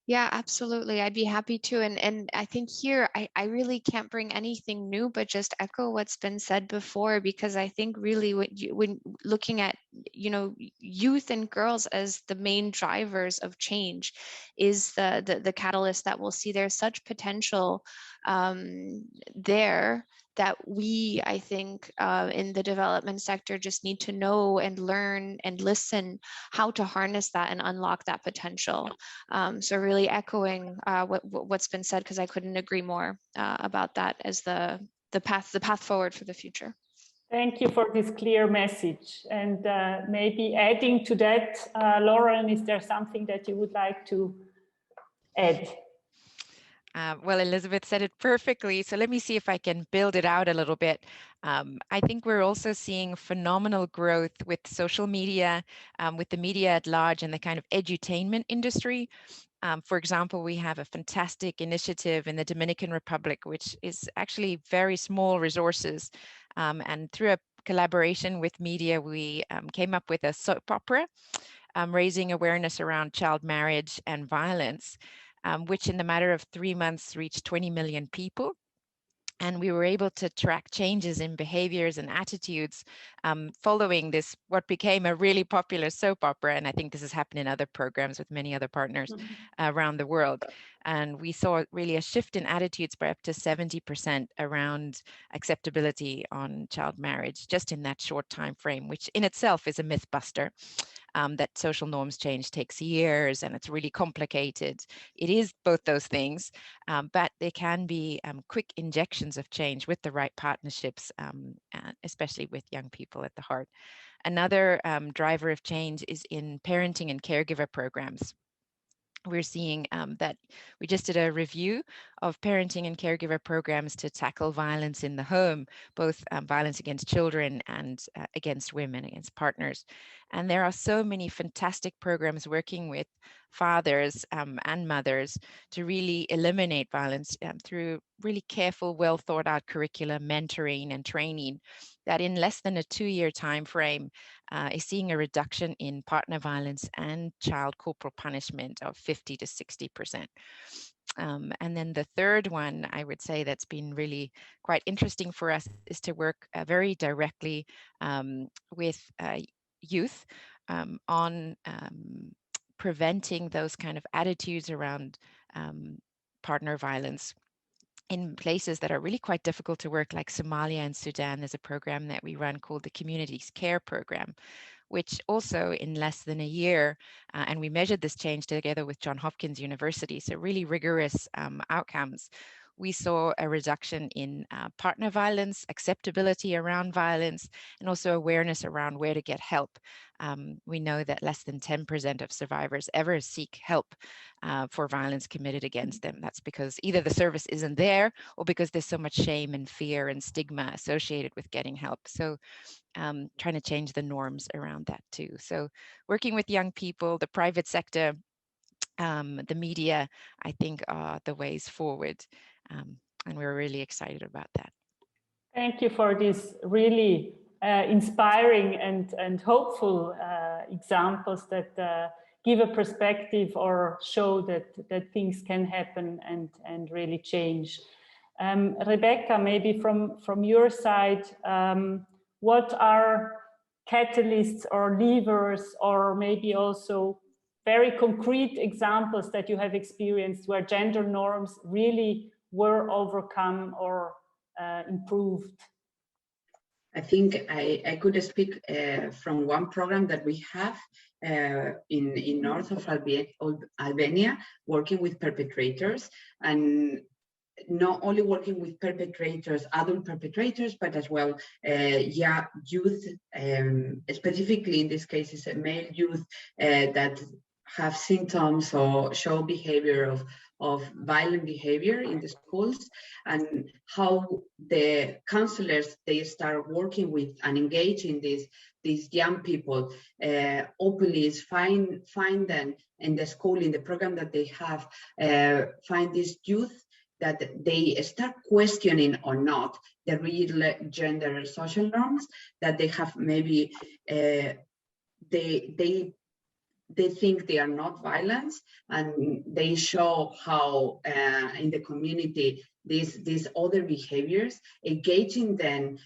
Yeah, absolutely. I'd be happy to. And I think here I really can't bring anything new, but just echo what's been said before, because I think really when looking at, you know, youth and girls as the main drivers of change is the catalyst that we'll see. There's such potential there that we, I think, in the development sector just need to know and learn and listen how to harness that and unlock that potential. So really echoing what's been said, because I couldn't agree more about that as the path forward for the future. Thank you for this clear message. And maybe adding to that, Lauren, is there something that you would like to add? Well, Elisabeth said it perfectly. So let me see if I can build it out a little bit. I think we're also seeing phenomenal growth with social media, with the media at large and the kind of edutainment industry. For example, we have a fantastic initiative in the Dominican Republic, which is actually very small resources. And through a collaboration with media, we came up with a soap opera, raising awareness around child marriage and violence. Which in the matter of 3 months reached 20 million people. And we were able to track changes in behaviors and attitudes following this, what became a really popular soap opera. And I think this has happened in other programs with many other partners around the world. And we saw really a shift in attitudes by up to 70% around acceptability on child marriage, just in that short time frame, which in itself is a myth buster. That social norms change takes years and it's really complicated. It is both those things, but there can be quick injections of change with the right partnerships, especially with young people at the heart. Another driver of change is in parenting and caregiver programs. We're seeing that we just did a review of parenting and caregiver programs to tackle violence in the home, both violence against children and against women, against partners. And there are so many fantastic programs working with fathers and mothers to really eliminate violence through really careful, well thought out curricula, mentoring and training that in less than a 2-year time frame is seeing a reduction in partner violence and child corporal punishment of 50 to 60%. And then the third one, I would say that's been really quite interesting for us is to work very directly with youth on preventing those kind of attitudes around partner violence in places that are really quite difficult to work, like Somalia and Sudan. There's a program that we run called the Communities Care Program, which also in less than a year, and we measured this change together with Johns Hopkins University, so really rigorous outcomes. We saw a reduction in partner violence, acceptability around violence, and also awareness around where to get help. We know that less than 10% of survivors ever seek help for violence committed against them. That's because either the service isn't there or because there's so much shame and fear and stigma associated with getting help. So trying to change the norms around that too. So working with young people, the private sector, the media, I think are the ways forward. And we're really excited about that. Thank you for this really inspiring and hopeful examples that give a perspective or show that things can happen and really change. Rebeca, maybe from your side, what are catalysts or levers or maybe also very concrete examples that you have experienced where gender norms really were overcome or improved? I think I could speak from one program that we have in north of Albania, working with perpetrators, and not only working with perpetrators, adult perpetrators, but as well youth, specifically in this case is a male youth that have symptoms or show behavior of violent behavior in the schools, and how the counselors, they start working with and engaging these these young people openly, is find them in the school, in the program that they have, find these youth that they start questioning or not the real gender social norms that they have. Maybe they think they are not violence, and they show how in the community these other behaviors, engaging them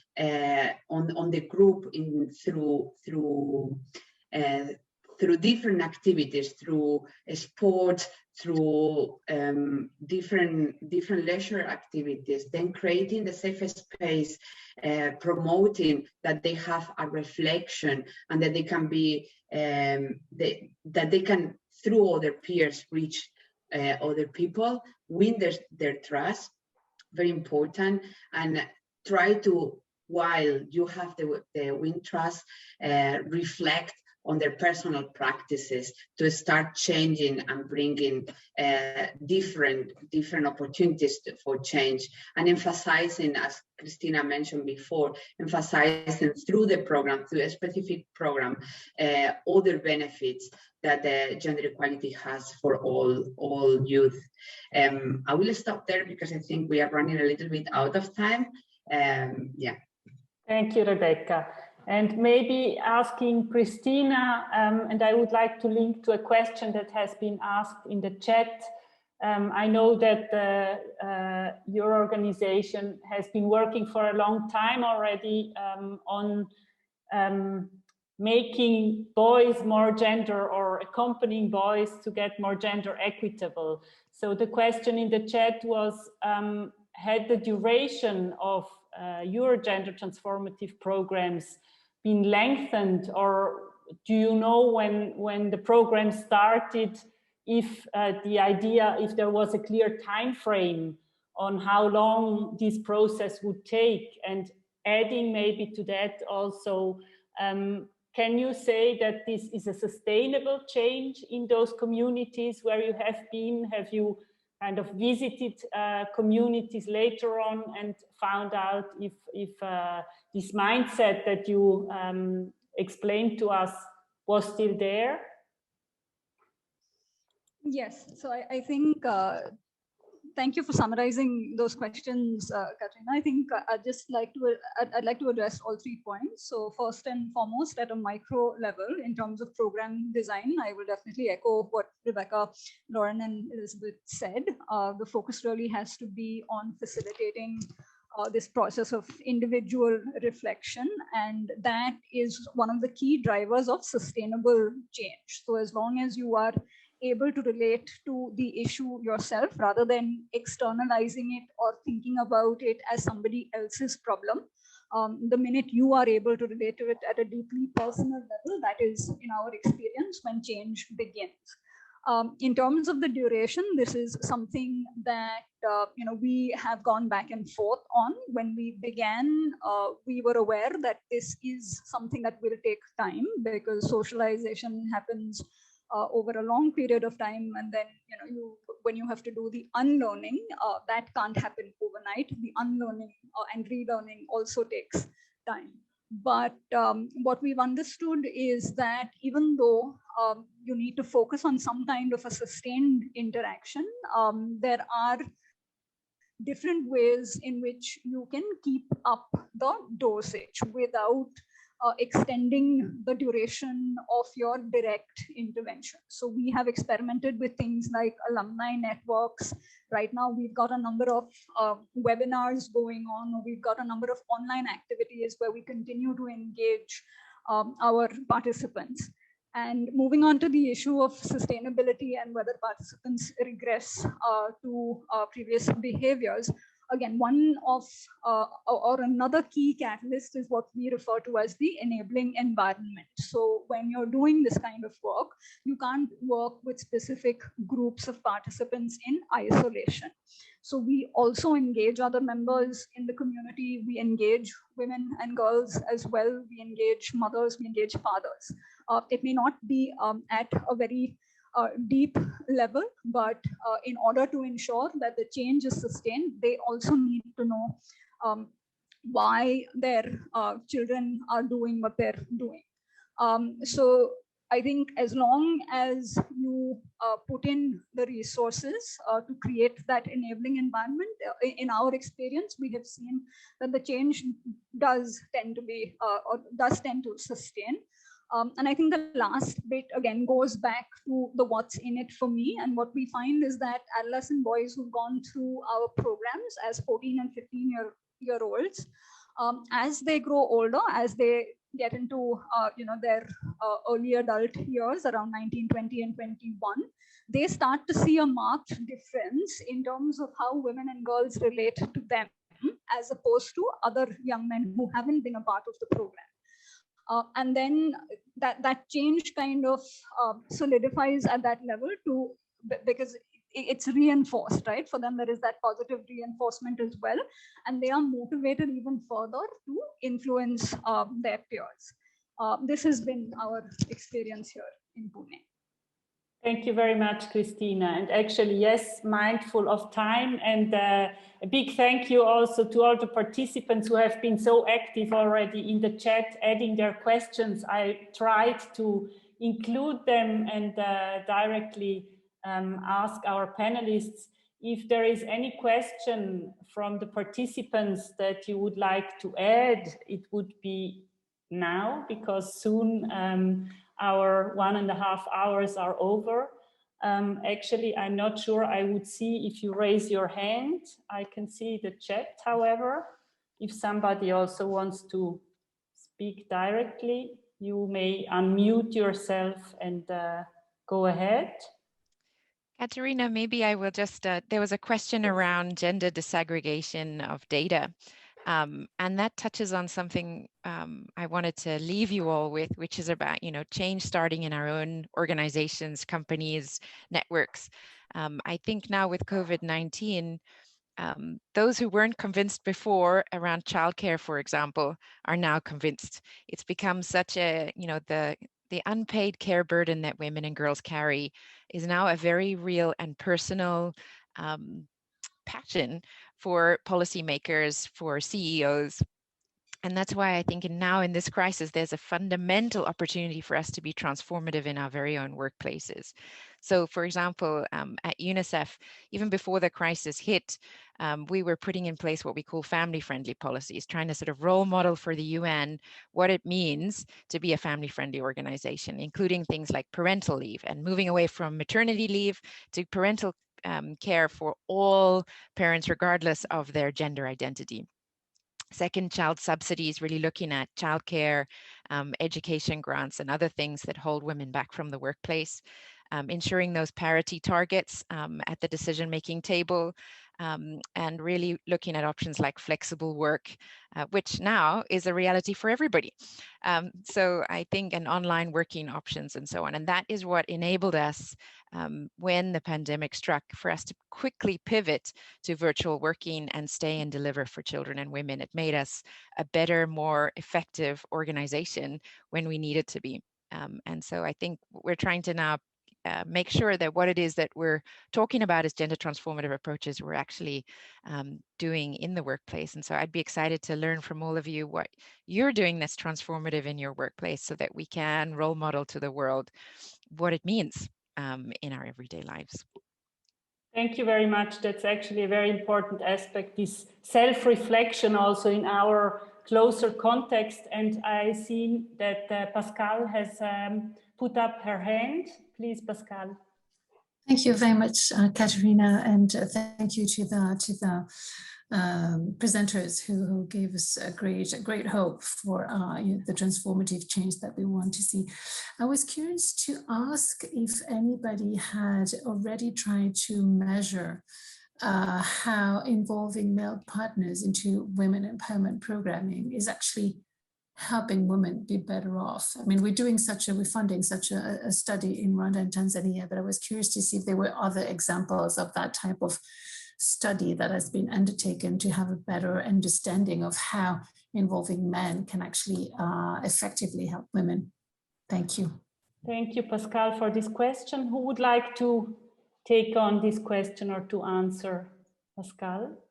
on the group through different activities, through sports, through different leisure activities, then creating the safest space, promoting that they have a reflection, and that they can be that they can, through other peers, reach other people, win their trust. Very important. And try to, while you have the win trust, reflect on their personal practices to start changing and bringing different opportunities for change, and emphasizing, as Christina mentioned before, emphasizing through the program, through a specific program, other benefits that gender equality has for all youth. I will stop there because I think we are running a little bit out of time. Yeah. Thank you, Rebecca. And maybe asking Christina, and I would like to link to a question that has been asked in the chat. I know that your organization has been working for a long time already on making boys more gender, or accompanying boys to get more gender equitable. So the question in the chat was, had the duration of your gender transformative programs been lengthened, or do you know when the program started, if if there was a clear time frame on how long this process would take? And adding maybe to that also, can you say that this is a sustainable change in those communities where you have been? Have you kind of visited communities later on and found out if this mindset that you explained to us was still there? Yes, so I think, thank you for summarizing those questions, Caterina. I think I'd like to address all 3 points. So first and foremost, at a micro level, in terms of program design, I will definitely echo what Rebeca, Lauren, and Elisabeth said. The focus really has to be on facilitating this process of individual reflection, and that is one of the key drivers of sustainable change. So as long as you are able to relate to the issue yourself rather than externalizing it or thinking about it as somebody else's problem, the minute you are able to relate to it at a deeply personal level, that is, in our experience, when change begins. In terms of the duration, this is something that we have gone back and forth on. When we began, we were aware that this is something that will take time, because socialization happens over a long period of time, and then when you have to do the unlearning, that can't happen overnight. The unlearning and relearning also takes time. But what we've understood is that even though you need to focus on some kind of a sustained interaction, there are different ways in which you can keep up the dosage without extending the duration of your direct intervention. So we have experimented with things like alumni networks. Right now, we've got a number of webinars going on. We've got a number of online activities where we continue to engage our participants. And moving on to the issue of sustainability and whether participants regress to previous behaviors, again, one of or another key catalyst is what we refer to as the enabling environment. So when you're doing this kind of work, you can't work with specific groups of participants in isolation. So we also engage other members in the community. We engage women and girls as well. We engage mothers, we engage fathers. It may not be at a very deep level, but in order to ensure that the change is sustained, they also need to know why their children are doing what they're doing. So I think as long as you put in the resources to create that enabling environment, in our experience, we have seen that the change does tend to be or does tend to sustain. And I think the last bit again goes back to the what's in it for me. And what we find is that adolescent boys who've gone through our programs as 14 and 15-year-olds, as they grow older, as they get into their early adult years around 19, 20, and 21, they start to see a marked difference in terms of how women and girls relate to them as opposed to other young men who haven't been a part of the program. And then that change kind of solidifies at that level because it's reinforced, right? For them, there is that positive reinforcement as well. And they are motivated even further to influence their peers. This has been our experience here in Pune. Thank you very much, Christina. And actually, yes, mindful of time. And a big thank you also to all the participants who have been so active already in the chat, adding their questions. I tried to include them and directly ask our panelists if there is any question from the participants that you would like to add. It would be now, because soon our 1.5 hours are over. Actually, I'm not sure. I would see if you raise your hand. I can see the chat, however. If somebody also wants to speak directly, you may unmute yourself and go ahead. Caterina, maybe I will just, there was a question around gender disaggregation of data. And that touches on something I wanted to leave you all with, which is about, change starting in our own organizations, companies, networks. I think now with COVID-19, those who weren't convinced before around childcare, for example, are now convinced. It's become such a, the unpaid care burden that women and girls carry is now a very real and personal passion for policymakers, for CEOs. And that's why I think now in this crisis, there's a fundamental opportunity for us to be transformative in our very own workplaces. So for example, at UNICEF, even before the crisis hit, we were putting in place what we call family-friendly policies, trying to sort of role model for the UN what it means to be a family-friendly organization, including things like parental leave and moving away from maternity leave to parental care for all parents, regardless of their gender identity. Second, child subsidies, really looking at childcare, education grants, and other things that hold women back from the workplace. Ensuring those parity targets at the decision-making table, and really looking at options like flexible work, which now is a reality for everybody. So I think an online working options and so on. And that is what enabled us when the pandemic struck for us to quickly pivot to virtual working and stay and deliver for children and women. It made us a better, more effective organization when we needed to be. And so I think we're trying to now make sure that what it is that we're talking about as gender transformative approaches, we're actually doing in the workplace. And so I'd be excited to learn from all of you what you're doing that's transformative in your workplace so that we can role model to the world what it means in our everyday lives. Thank you very much. That's actually a very important aspect, this self-reflection also in our closer context. And I see that Pascal has put up her hand. Please, Pascal. Thank you very much, Caterina, and thank you to the presenters who gave us a great hope for the transformative change that we want to see. I was curious to ask if anybody had already tried to measure how involving male partners into women empowerment programming is actually helping women be better off. I mean, we're funding such a study in Rwanda and Tanzania, but I was curious to see if there were other examples of that type of study that has been undertaken to have a better understanding of how involving men can actually effectively help women. Thank you. Thank you, Pascal, for this question. Who would like to take on this question or to answer? Pascal?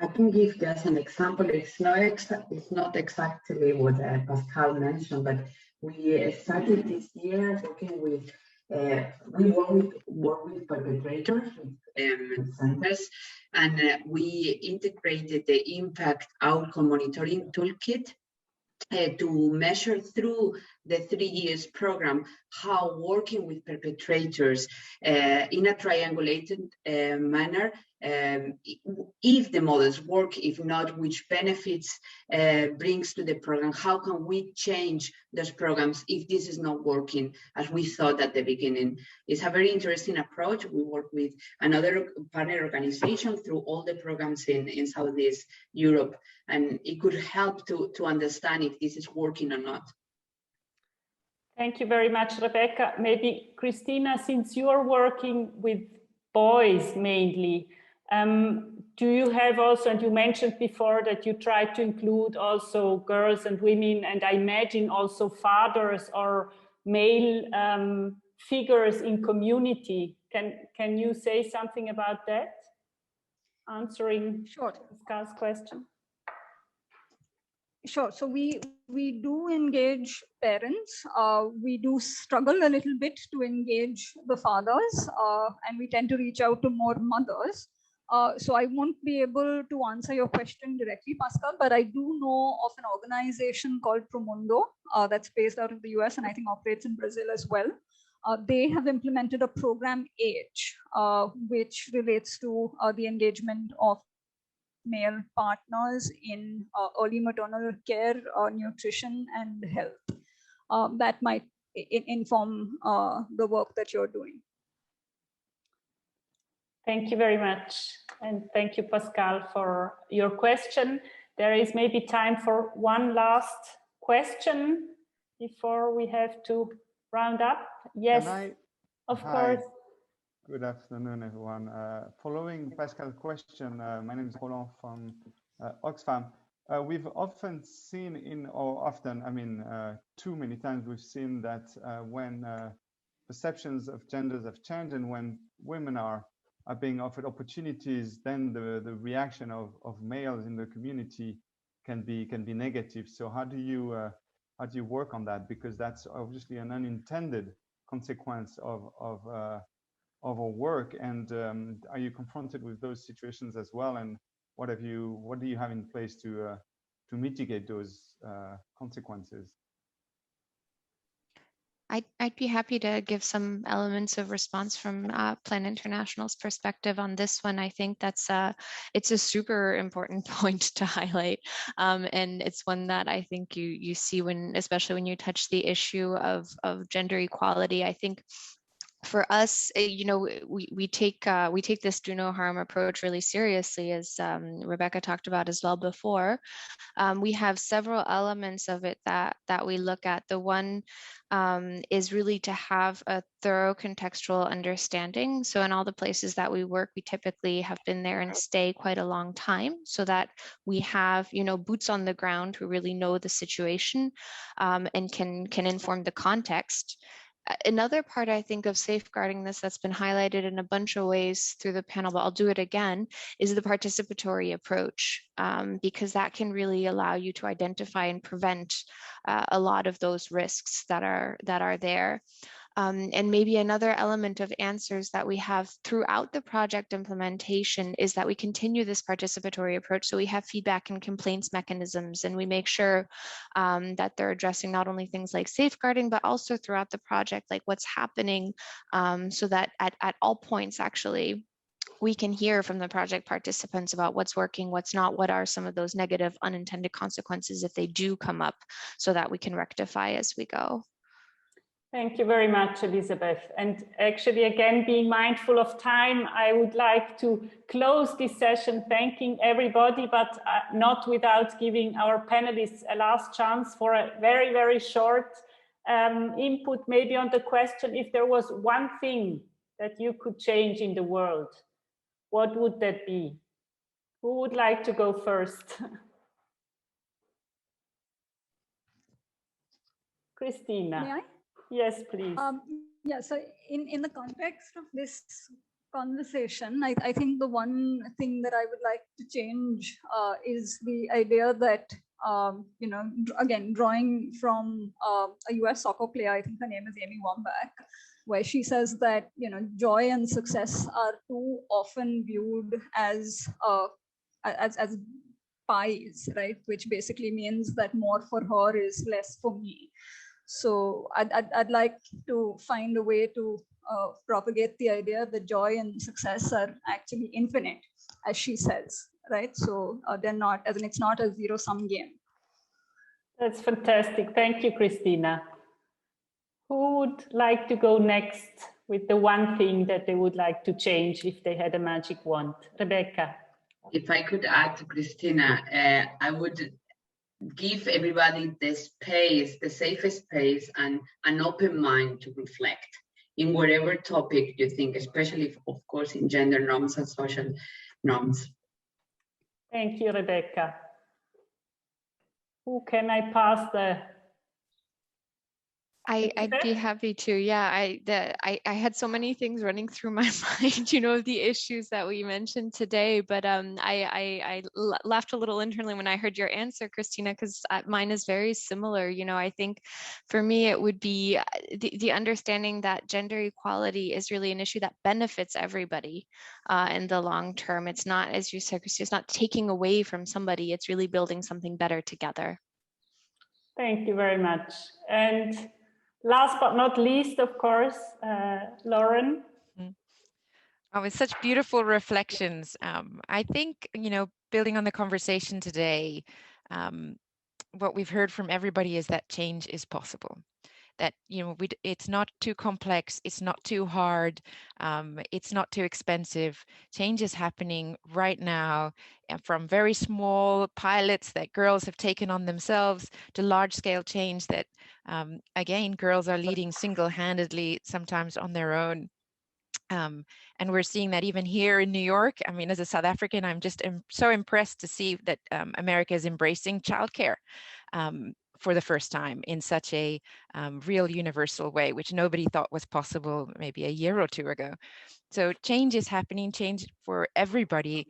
I can give just an example. It's not exactly what Pascal mentioned, but we started this year working with, we work with perpetrators, centers, and we integrated the impact outcome monitoring toolkit to measure through the 3 years program how working with perpetrators in a triangulated manner, if the models work, if not, which benefits brings to the program, how can we change those programs if this is not working as we thought at the beginning. It's a very interesting approach. We work with another partner organization through all the programs in Southeast Europe, and it could help to understand if this is working or not. Thank you very much, Rebecca. Maybe Christina, since you are working with boys mainly, do you have also, and you mentioned before that you try to include also girls and women, and I imagine also fathers or male figures in community. Can you say something about that? Answering Pascal's question. Sure. So we do engage parents. We do struggle a little bit to engage the fathers, and we tend to reach out to more mothers. So I won't be able to answer your question directly, Pascal, but I do know of an organization called Promundo that's based out of the US and I think operates in Brazil as well. They have implemented a program H, which relates to the engagement of male partners in early maternal care, nutrition, and health. That might inform the work that you're doing. Thank you very much. And thank you, Pascal, for your question. There is maybe time for one last question before we have to round up. Yes, of course. Good afternoon, everyone. Following Pascal's question, my name is Roland from Oxfam. We've often seen too many times we've seen that when perceptions of genders have changed and when women are being offered opportunities, then the reaction of males in the community can be negative. So how do you work on that? Because that's obviously an unintended consequence of our work, and are you confronted with those situations as well? And what do you have in place to mitigate those consequences? I'd be happy to give some elements of response from Plan International's perspective on this one. I think it's a super important point to highlight, and it's one that I think you see especially when you touch the issue of gender equality. I think for us, we take this do no harm approach really seriously, as Rebecca talked about as well before. We have several elements of it that we look at. The one is really to have a thorough contextual understanding. So in all the places that we work, we typically have been there and stay quite a long time, so that we have boots on the ground who really know the situation and can inform the context. Another part, I think, of safeguarding this that's been highlighted in a bunch of ways through the panel, but I'll do it again, is the participatory approach, because that can really allow you to identify and prevent a lot of those risks that are there. And maybe another element of answers that we have throughout the project implementation is that we continue this participatory approach. So we have feedback and complaints mechanisms, and we make sure that they're addressing not only things like safeguarding, but also throughout the project, like what's happening, so that at all points, actually, we can hear from the project participants about what's working, what's not, what are some of those negative unintended consequences if they do come up, so that we can rectify as we go. Thank you very much, Elisabeth. And actually, again, being mindful of time, I would like to close this session thanking everybody, but not without giving our panelists a last chance for a very, very short input, maybe on the question, if there was one thing that you could change in the world, what would that be? Who would like to go first? Christina. May I? Yes, please. Yeah, so in the context of this conversation. I think the one thing that I would like to change is the idea that, you know, again, drawing from a US soccer player, I think her name is Amy Wambach, where she says that, you know, joy and success are too often viewed as pies, right? Which basically means that more for her is less for me. So I'd like to find a way to propagate the idea that joy and success are actually infinite, as she says, right? So they're not, as in it's not a zero-sum game. That's fantastic. Thank you, Christina. Who would like to go next with the one thing that they would like to change if they had a magic wand? Rebeca. If I could add to Christina, I would give everybody the space, the safest space, and an open mind to reflect in whatever topic you think, especially, of course, in gender norms and social norms. Thank you, Rebeca. Who can I pass the... I'd be happy to. Yeah, I had so many things running through my mind, you know, the issues that we mentioned today. But I laughed a little internally when I heard your answer, Christina, because mine is very similar. You know, I think for me it would be the understanding that gender equality is really an issue that benefits everybody in the long term. It's not, as you said, Christina, it's not taking away from somebody. It's really building something better together. Thank you very much. And last but not least, of course, Lauren. Oh, it's such beautiful reflections. I think, you know, building on the conversation today, what we've heard from everybody is that change is possible. That, you know, it's not too complex, it's not too hard, it's not too expensive. Change is happening right now, and from very small pilots that girls have taken on themselves to large-scale change that, again, girls are leading single-handedly, sometimes on their own. And we're seeing that even here in New York. I mean, as a South African, I'm just so impressed to see that America is embracing childcare for the first time in such a real universal way, which nobody thought was possible maybe a year or two ago. So change is happening. Change for everybody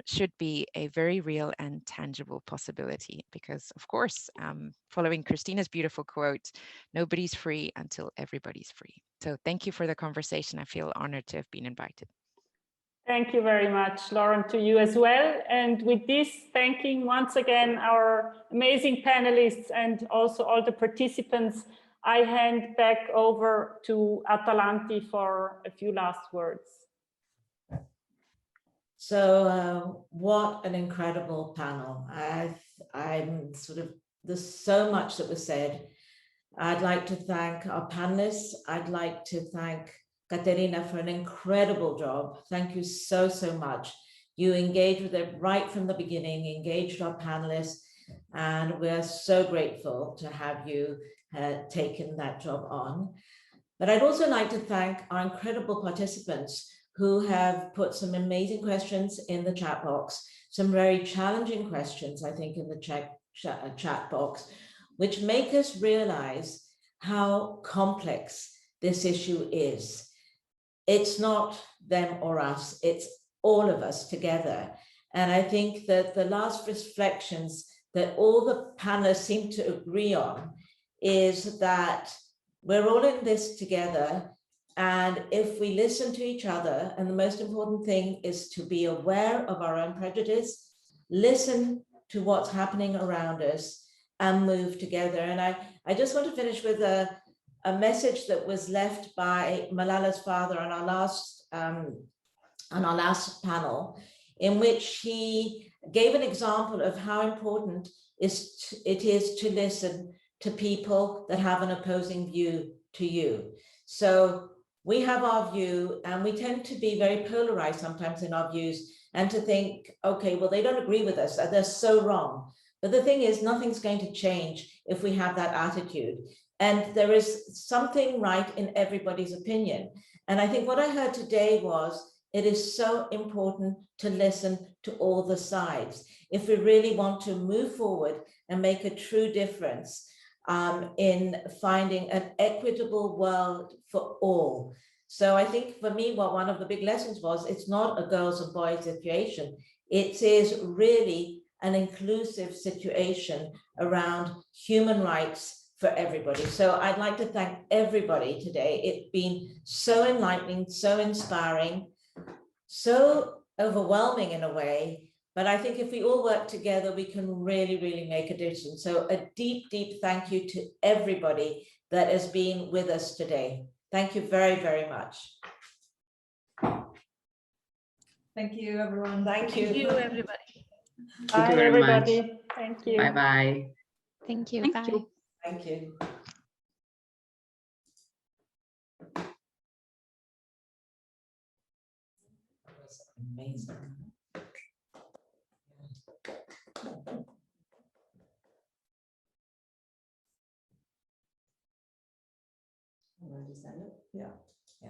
should be a very real and tangible possibility, because of course, following Christina's beautiful quote, nobody's free until everybody's free. So thank you for the conversation. I feel honored to have been invited. Thank you very much, Lauren, to you as well. And with this, thanking once again our amazing panelists and also all the participants, I hand back over to Atalanti for a few last words. So what an incredible panel. I'm sort of, there's so much that was said. I'd like to thank our panelists. I'd like to thank Caterina for an incredible job. Thank you so, so much. You engaged with it right from the beginning, engaged our panelists, and we're so grateful to have you taken that job on. But I'd also like to thank our incredible participants who have put some amazing questions in the chat box, some very challenging questions, I think, in the chat box, which make us realize how complex this issue is. It's not them or us, it's all of us together. And I think that the last reflections that all the panelists seem to agree on is that we're all in this together. And if we listen to each other, and the most important thing is to be aware of our own prejudice, listen to what's happening around us, and move together. And I just want to finish with a message that was left by Malala's father on our last panel, in which he gave an example of how important it is to listen to people that have an opposing view to you. So we have our view, and we tend to be very polarized sometimes in our views, and to think, okay, well, they don't agree with us, they're so wrong. But the thing is, nothing's going to change if we have that attitude. And there is something right in everybody's opinion. And I think what I heard today was, it is so important to listen to all the sides. If we really want to move forward and make a true difference in finding an equitable world for all. So I think for me, what one of the big lessons was, it's not a girls and boys situation. It is really an inclusive situation around human rights for everybody. So I'd like to thank everybody today. It's been so enlightening, so inspiring, so overwhelming in a way. But I think if we all work together, we can really, really make a difference. So a deep, deep thank you to everybody that has been with us today. Thank you very, very much. Thank you, everyone. Thank you. Thank you, everybody. Thank Bye, you very everybody. much. Thank you. Bye-bye. Thank you. Thank Bye. you. Thank you. That was amazing. Where does that look? Yeah. Yeah.